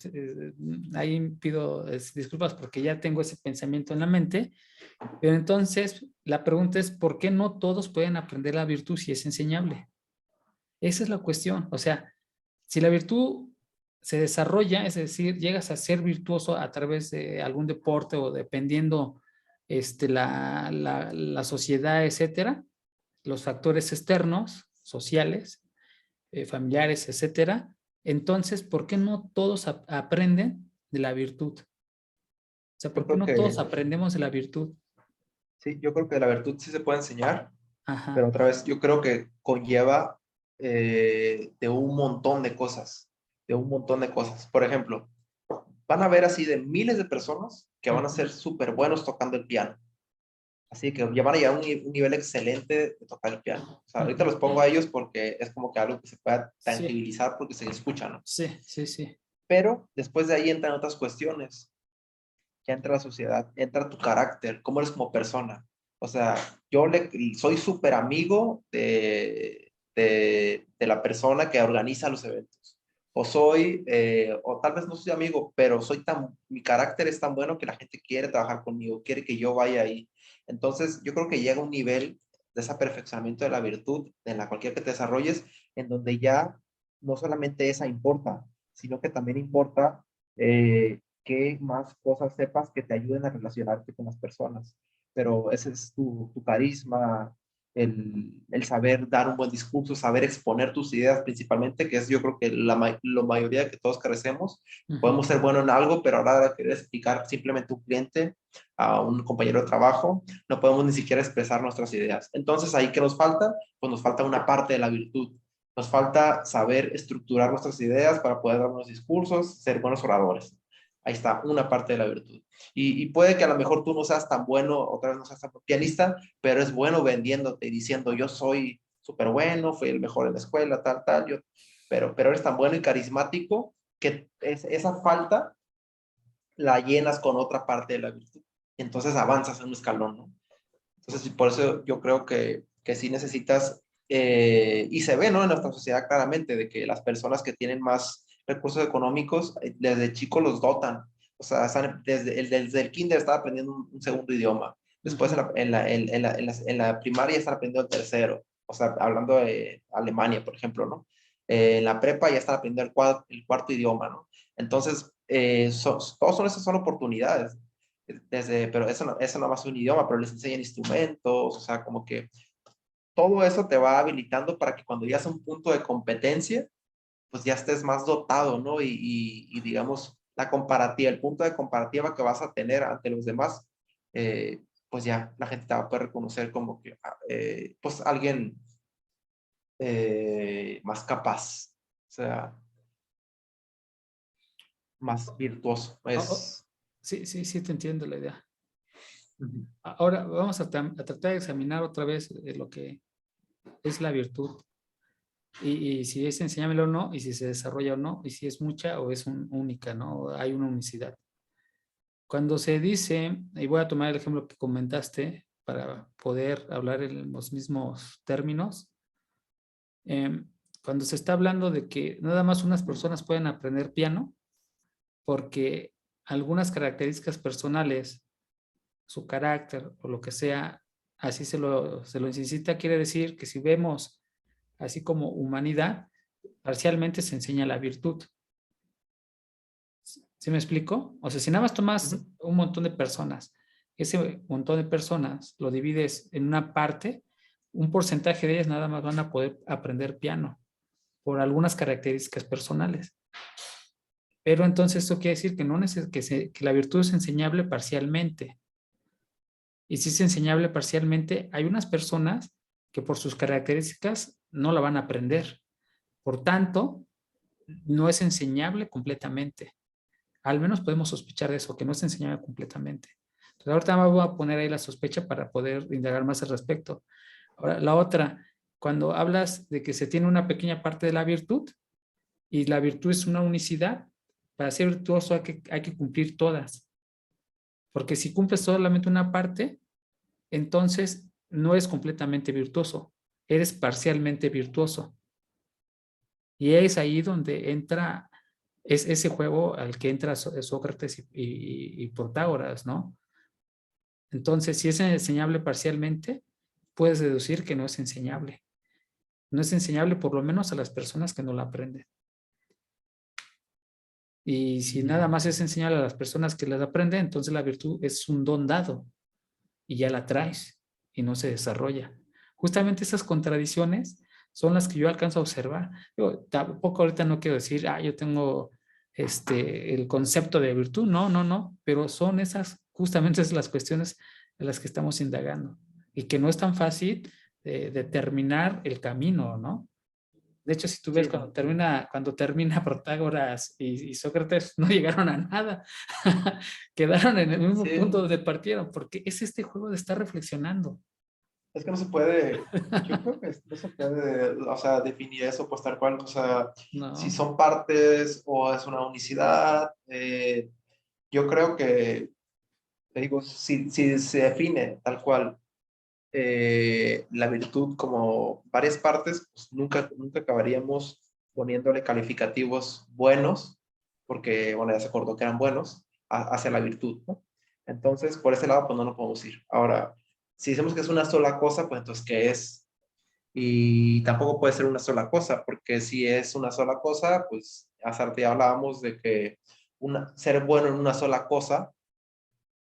ahí pido disculpas porque ya tengo ese pensamiento en la mente, pero entonces la pregunta es, ¿por qué no todos pueden aprender la virtud si es enseñable? Esa es la cuestión. O sea, si la virtud se desarrolla, es decir, llegas a ser virtuoso a través de algún deporte o dependiendo la sociedad, etcétera, los factores externos, sociales, familiares, etcétera, entonces, ¿por qué no todos aprenden de la virtud? O sea, Yo ¿por qué creo no todos que aprendemos de la virtud? sí, yo creo que la virtud sí se puede enseñar, pero Ajá. otra vez yo creo que conlleva de un montón de cosas, de un montón de cosas. Por ejemplo, van a ver así de miles de personas que van a ser súper buenos tocando el piano. Así que ya van a llegar a un nivel excelente de tocar el piano. O sea, ahorita los pongo a ellos porque es como que algo que se pueda Sí, tangibilizar porque se escucha, ¿no? sí, sí, sí. Pero después de ahí entran otras cuestiones. Ya entra la sociedad, entra tu carácter, cómo eres como persona. O sea, soy súper amigo de la persona que organiza los eventos. O tal vez no soy amigo, pero mi carácter es tan bueno que la gente quiere trabajar conmigo, quiere que yo vaya ahí. Entonces, yo creo que llega un nivel de ese perfeccionamiento de la virtud, en la cualquier que te desarrolles, en donde ya no solamente esa importa, sino que también importa qué más cosas sepas que te ayuden a relacionarte con las personas. Pero ese es tu carisma, el saber dar un buen discurso, saber exponer tus ideas principalmente, que es yo creo que la mayoría que todos carecemos. Podemos ser buenos en algo, pero a la hora de querer explicar simplemente a un cliente, a un compañero de trabajo, no podemos ni siquiera expresar nuestras ideas. Entonces, ¿ahí qué nos falta? Pues nos falta una parte de la virtud. Nos falta saber estructurar nuestras ideas para poder dar unos discursos, ser buenos oradores. Ahí está, una parte de la virtud. Y puede que a lo mejor tú no seas tan bueno, otra vez no seas tan pianista, pero es bueno vendiéndote y diciendo, yo soy súper bueno, fui el mejor en la escuela, tal, tal, pero eres tan bueno y carismático que esa falta la llenas con otra parte de la virtud. Entonces avanzas en un escalón, ¿no? Entonces, por eso yo creo que sí necesitas, y se ve, ¿no? En nuestra sociedad claramente, de que las personas que tienen más recursos económicos, desde chicos los dotan. O sea, desde el kinder están aprendiendo un segundo idioma. Después en la primaria están aprendiendo el tercero. O sea, hablando de Alemania, por ejemplo, ¿no? En la prepa ya están aprendiendo el cuarto idioma, ¿no? Entonces, todos esas son oportunidades pero eso no más es un idioma, pero les enseñan instrumentos, o sea, como que todo eso te va habilitando para que cuando ya es un punto de competencia, pues ya estés más dotado, ¿no? Y digamos, el punto de comparativa que vas a tener ante los demás, pues ya la gente te va a poder reconocer como que, pues alguien más capaz, o sea, más virtuoso. Oh, oh, Es, sí, sí, sí, te entiendo la idea. Ujú. Ahora vamos a tratar de examinar otra vez lo que es la virtud y si es enseñable o no, y si se desarrolla o no, y si es mucha o es única, ¿no? Hay una unicidad. Cuando se dice, y voy a tomar el ejemplo que comentaste para poder hablar en los mismos términos, eh, cuando se está hablando de que nada más unas personas pueden aprender piano porque algunas características personales, su carácter o lo que sea, así se lo incita, quiere decir que si vemos así como humanidad, parcialmente se enseña la virtud. ¿Sí me explico? O sea, si nada más tomas Ujú. un montón de personas, ese montón de personas lo divides en una parte, un porcentaje de ellas nada más van a poder aprender piano por algunas características personales. Pero entonces eso quiere decir que, que la virtud es enseñable parcialmente. Y si es enseñable parcialmente, hay unas personas que por sus características no la van a aprender. Por tanto, no es enseñable completamente. Al menos podemos sospechar de eso, que no es enseñable completamente. Entonces, ahorita me voy a poner ahí la sospecha para poder indagar más al respecto. Ahora, la otra, cuando hablas de que se tiene una pequeña parte de la virtud y la virtud es una unicidad, para ser virtuoso hay que cumplir todas. Porque si cumples solamente una parte, entonces no eres completamente virtuoso, eres parcialmente virtuoso. Y es ahí donde entra es ese juego al que entra Sócrates y Protágoras, ¿no? Entonces, si es enseñable parcialmente, puedes deducir que no es enseñable. No es enseñable por lo menos a las personas que no la aprenden. Y si nada más es enseñable a las personas que las aprenden, entonces la virtud es un don dado y ya la traes y no se desarrolla. Justamente esas contradicciones son las que yo alcanzo a observar. Yo tampoco ahorita no quiero decir, yo tengo el concepto de virtud, no, no, no, pero son justamente las cuestiones de las que estamos indagando y que no es tan fácil determinar el camino, ¿no? De hecho, si tú ves Sí, no. cuando termina Protágoras y Sócrates, no llegaron a nada. Quedaron en el mismo Sí, punto donde partieron, porque es este juego de estar reflexionando. es que no se puede, yo creo que no se puede, o sea, definir eso pues tal cual, o sea, si No, son partes o es una unicidad, yo creo que, te digo, si se define tal cual la virtud como varias partes, pues nunca acabaríamos poniéndole calificativos buenos, porque, bueno, ya se acordó que eran buenos, hacia la virtud, ¿no? Entonces, por ese lado, pues no lo podemos ir. Ahora, si decimos que es una sola cosa, pues entonces, ¿qué es? Y tampoco puede ser una sola cosa, porque si es una sola cosa, pues hace rato ya hablábamos de que ser bueno en una sola cosa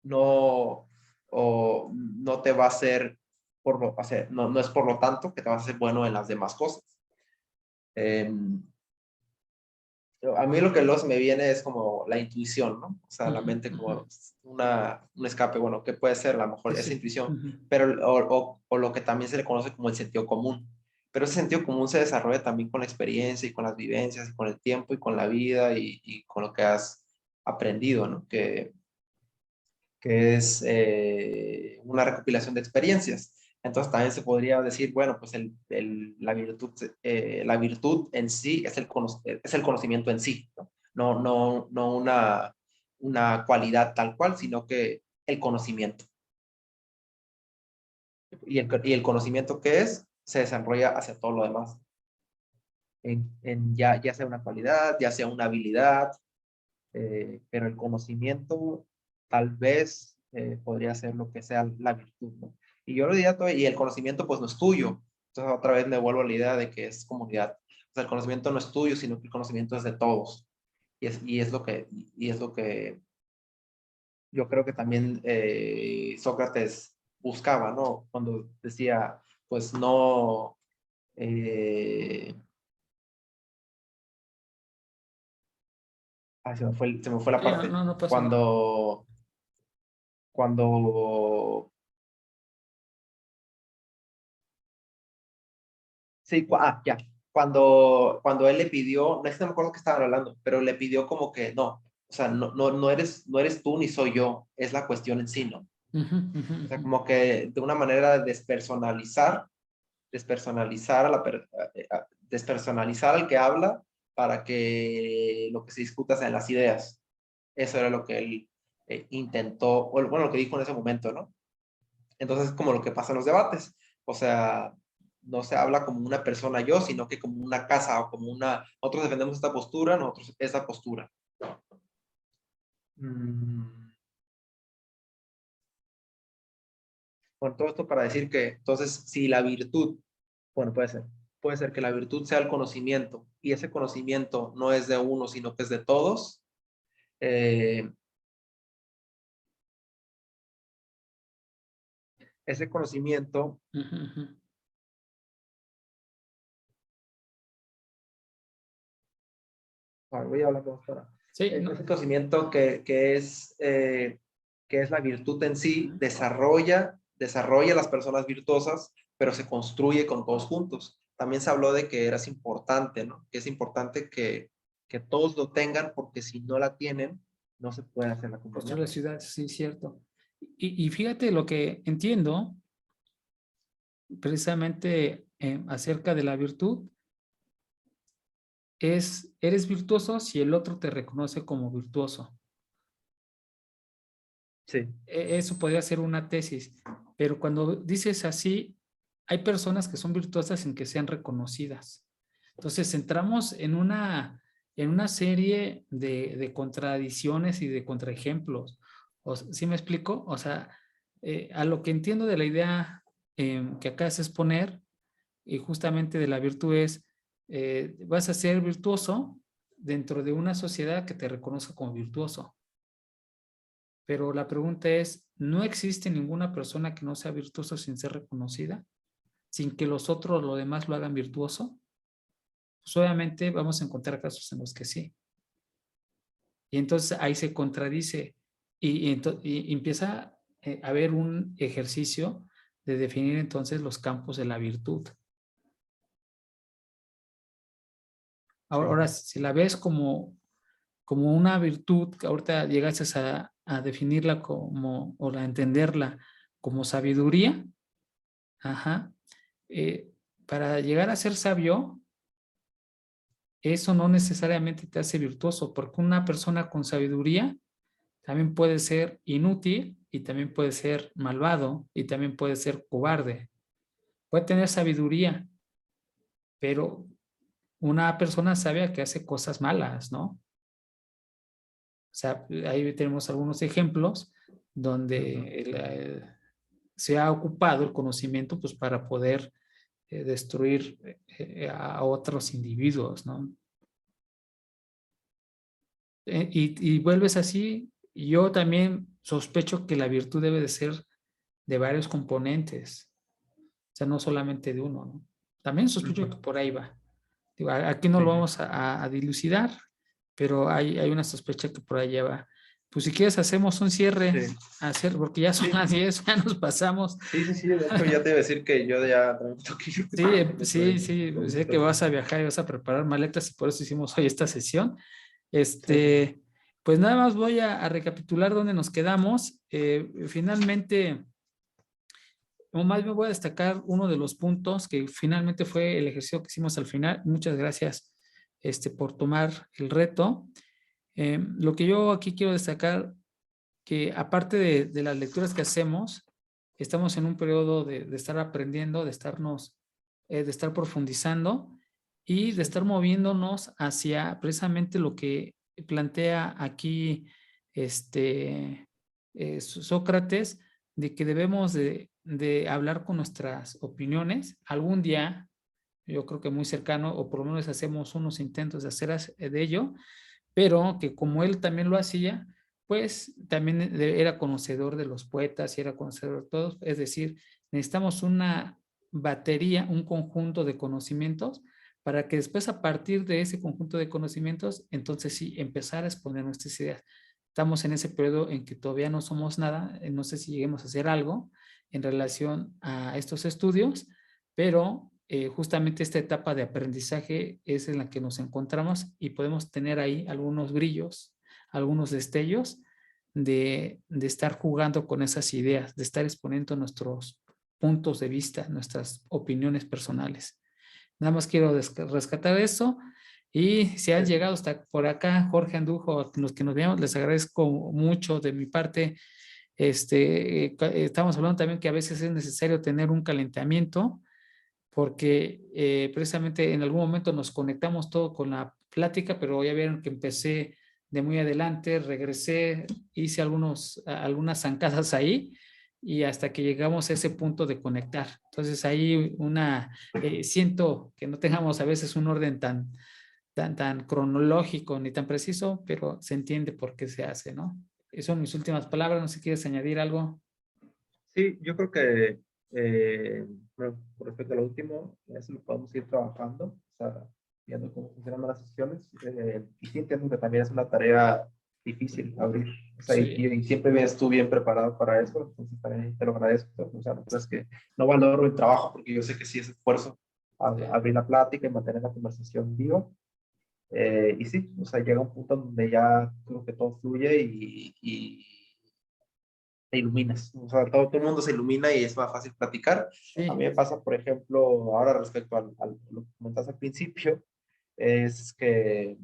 no, o no te va a hacer, o sea, no es por lo tanto que te vas a hacer bueno en las demás cosas. Eh, a mí lo que luego se me viene es como la intuición, ¿no? O sea, la ujú, mente ujú. como un escape, bueno, ¿qué puede ser? A lo mejor Sí, esa sí. intuición, Ujú. pero, o lo que también se le conoce como el sentido común. Pero ese sentido común se desarrolla también con la experiencia y con las vivencias y con el tiempo y con la vida y con lo que has aprendido, ¿no? Que es una recopilación de experiencias. Entonces también se podría decir, bueno, pues la virtud en sí es el conocimiento en sí, ¿no? No una cualidad tal cual, sino que el conocimiento. Y el conocimiento que es, se desarrolla hacia todo lo demás. Ya sea una cualidad, ya sea una habilidad, pero el conocimiento tal vez podría ser lo que sea la virtud, ¿no? Y yo lo diría todo, y el conocimiento pues no es tuyo. Entonces otra vez me vuelvo a la idea de que es comunidad. O sea, el conocimiento no es tuyo, sino que el conocimiento es de todos. Y es lo que yo creo que también Sócrates buscaba, ¿no? Cuando decía, pues no, eh, se me fue la Sí, no, parte. no, no pasa nada. Cuando Sí, ya. Cuando él le pidió, no es que no me acuerdo que estaban hablando, pero le pidió como que no, o sea, no eres tú ni soy yo, es la cuestión en sí, ¿no? Ujú, ujú, O sea, ujú. como que de una manera de despersonalizar despersonalizar al que habla para que lo que se discuta sean las ideas. Eso era lo que él intentó, o bueno, lo que dijo en ese momento, ¿no? Entonces, es como lo que pasa en los debates. O sea, no se habla como una persona yo, sino que como una casa o como nosotros defendemos esta postura, nosotros esa postura. Mm, Bueno, todo esto para decir que, entonces, si la virtud, bueno, puede ser que la virtud sea el conocimiento y ese conocimiento no es de uno, sino que es de todos. eh, Ese conocimiento, Ujú, ujú. voy a hablar con ahora. Sí, no, Ese conocimiento que es la virtud en sí, desarrolla las personas virtuosas, pero se construye con todos juntos. También se habló de que era importante, ¿no? Que es importante que todos lo tengan, porque si no la tienen, no se puede hacer la construir comunidad. la ciudad, sí, cierto. Y fíjate lo que entiendo precisamente acerca de la virtud es, eres virtuoso si el otro te reconoce como virtuoso. Sí, Eso podría ser una tesis, pero cuando dices así, hay personas que son virtuosas sin que sean reconocidas. Entonces entramos en una serie de contradicciones y de contraejemplos. ¿Sí me explico? O sea, a lo que entiendo de la idea que acabas de exponer, y justamente de la virtud es, vas a ser virtuoso dentro de una sociedad que te reconozca como virtuoso. Pero la pregunta es, ¿no existe ninguna persona que no sea virtuoso sin ser reconocida? Sin que los otros, lo demás, lo hagan virtuoso. Pues obviamente vamos a encontrar casos en los que sí. Y entonces ahí se contradice y empieza a haber un ejercicio de definir entonces los campos de la virtud. Ahora, si la ves como una virtud, que ahorita llegases a definirla como, o a entenderla como sabiduría, ajá, para llegar a ser sabio, eso no necesariamente te hace virtuoso, porque una persona con sabiduría también puede ser inútil y también puede ser malvado y también puede ser cobarde. Puede tener sabiduría, pero una persona sabia que hace cosas malas, ¿no? O sea, ahí tenemos algunos ejemplos donde se ha ocupado el conocimiento pues para poder destruir a otros individuos, ¿no? Y vuelves así, yo también sospecho que la virtud debe de ser de varios componentes, o sea, no solamente de uno, ¿no? También sospecho que por ahí va. Digo, aquí no lo vamos a dilucidar, pero hay una sospecha que por ahí va. Pues si quieres hacemos un cierre, porque ya son las 10, ya nos pasamos. Sí, de hecho ya te iba a decir que yo ya Sí, sé que vas a viajar y vas a preparar maletas y por eso hicimos hoy esta sesión. Pues nada más voy a recapitular dónde nos quedamos. Finalmente, o más bien voy a destacar uno de los puntos que finalmente fue el ejercicio que hicimos al final. Muchas gracias por tomar el reto. Lo que yo aquí quiero destacar, que aparte de las lecturas que hacemos, estamos en un periodo de estar aprendiendo, de estar profundizando y de estar moviéndonos hacia precisamente lo que plantea aquí Sócrates, de que debemos de hablar con nuestras opiniones. Algún día, yo creo que muy cercano, o por lo menos hacemos unos intentos de hacer de ello, pero que como él también lo hacía, pues también era conocedor de los poetas y era conocedor de todos, es decir, necesitamos una batería, un conjunto de conocimientos para que después a partir de ese conjunto de conocimientos, entonces sí, empezar a exponer nuestras ideas. Estamos en ese periodo en que todavía no somos nada, no sé si lleguemos a hacer algo en relación a estos estudios, pero justamente esta etapa de aprendizaje es en la que nos encontramos y podemos tener ahí algunos brillos, algunos destellos de estar jugando con esas ideas, de estar exponiendo nuestros puntos de vista, nuestras opiniones personales. Nada más quiero rescatar eso. Y si han llegado hasta por acá, Jorge Andujo, los que nos veamos, les agradezco mucho de mi parte. Estamos hablando también que a veces es necesario tener un calentamiento porque precisamente en algún momento nos conectamos todo con la plática, pero ya vieron que empecé de muy adelante, regresé, hice algunas zancadas ahí y hasta que llegamos a ese punto de conectar. Entonces ahí siento que no tengamos a veces un orden tan cronológico ni tan preciso, pero se entiende por qué se hace, ¿no? Esas son mis últimas palabras, no sé si quieres añadir algo. Sí, yo creo que bueno, con respecto a lo último, eso lo podemos ir trabajando, o sea, viendo cómo funcionan las sesiones. Y sí entiendo que también es una tarea difícil abrir, o sea, Sí. y siempre vienes tú bien preparado para eso, entonces también te lo agradezco. O sea, no creas que no valoro el trabajo, porque yo sé que sí es esfuerzo abrir la plática y mantener la conversación viva. Y sí, o sea, llega un punto donde ya creo que todo fluye y te iluminas. O sea, todo el mundo se ilumina y es más fácil platicar. Sí. A mí me pasa, por ejemplo, ahora respecto a lo que comentaste al principio, es que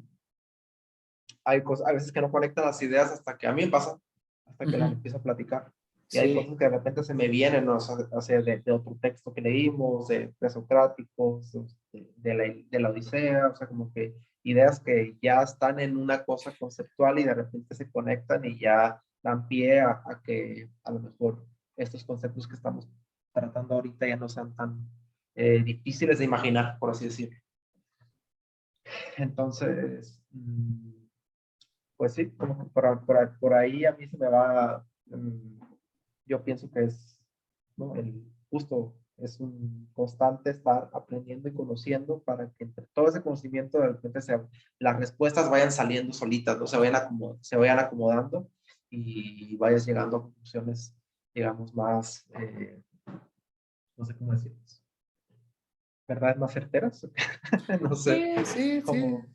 hay cosas, a veces que no conectan las ideas hasta que a mí me pasa, hasta que las empiezo a platicar. Y hay Sí. cosas que de repente se me vienen, o sea, de otro texto que leímos, de presocráticos, de la Odisea, o sea, como que ideas que ya están en una cosa conceptual y de repente se conectan y ya dan pie a que a lo mejor estos conceptos que estamos tratando ahorita ya no sean tan difíciles de imaginar, por así decirlo. Entonces, pues sí, como que por ahí a mí se me va, yo pienso que es, ¿no? Justo es un constante estar aprendiendo y conociendo para que entre todo ese conocimiento de repente las respuestas vayan saliendo solitas, ¿no? Se vayan acomodando y vayas llegando a conclusiones, digamos, más, no sé cómo decirlo, verdades más certeras, no sé, Sí. como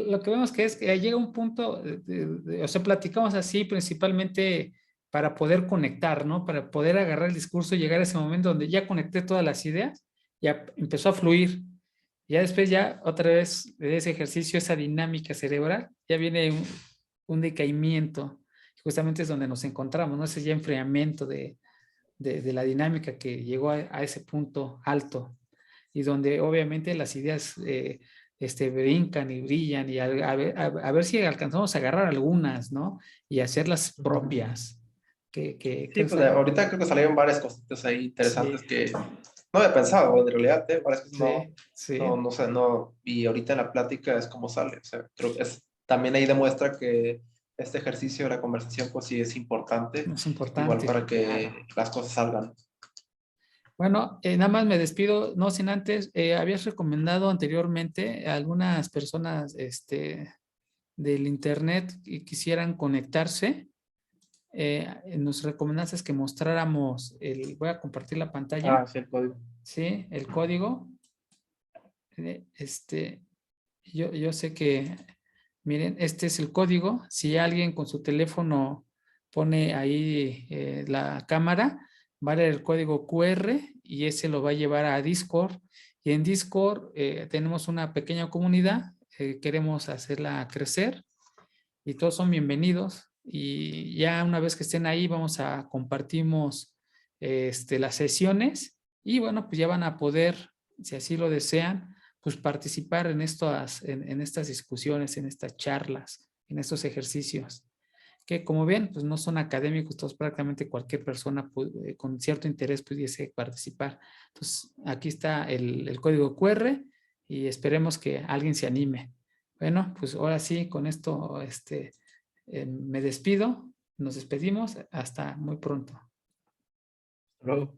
Lo que vemos que es que llega un punto, o sea, platicamos así principalmente para poder conectar, ¿no? Para poder agarrar el discurso y llegar a ese momento donde ya conecté todas las ideas, ya empezó a fluir. Ya después ya otra vez de ese ejercicio, esa dinámica cerebral, ya viene un decaimiento. Justamente es donde nos encontramos, ¿no? Ese ya enfriamiento de la dinámica que llegó a ese punto alto y donde obviamente las ideas brincan y brillan y a ver si alcanzamos a agarrar algunas, ¿no? Y hacerlas propias. Sí, pues ahorita creo que salieron varias cositas ahí interesantes Sí. que no había pensado, en realidad, varias cosas Sí, sí. no sé, no, y ahorita en la plática es como sale, o sea, creo que también ahí demuestra que este ejercicio de la conversación pues sí es importante, Es importante. igual para que Claro. las cosas salgan. Bueno, nada más me despido, no sin antes, habías recomendado anteriormente a algunas personas del internet que quisieran conectarse. Nos recomendaste que mostráramos voy a compartir la pantalla. Ah, sí, el código. Sí, el código. Yo sé que, miren, este es el código. Si alguien con su teléfono pone ahí la cámara, va a leer el código QR y ese lo va a llevar a Discord. Y en Discord tenemos una pequeña comunidad, queremos hacerla crecer y todos son bienvenidos. Y ya una vez que estén ahí, vamos a compartimos las sesiones y bueno, pues ya van a poder, si así lo desean, pues participar en estas discusiones, en estas charlas, en estos ejercicios, que como ven, pues no son académicos, todos prácticamente cualquier persona con cierto interés pudiese participar. Entonces, aquí está el código QR y esperemos que alguien se anime. Bueno, pues ahora sí, con esto me despido, nos despedimos, hasta muy pronto. Luego.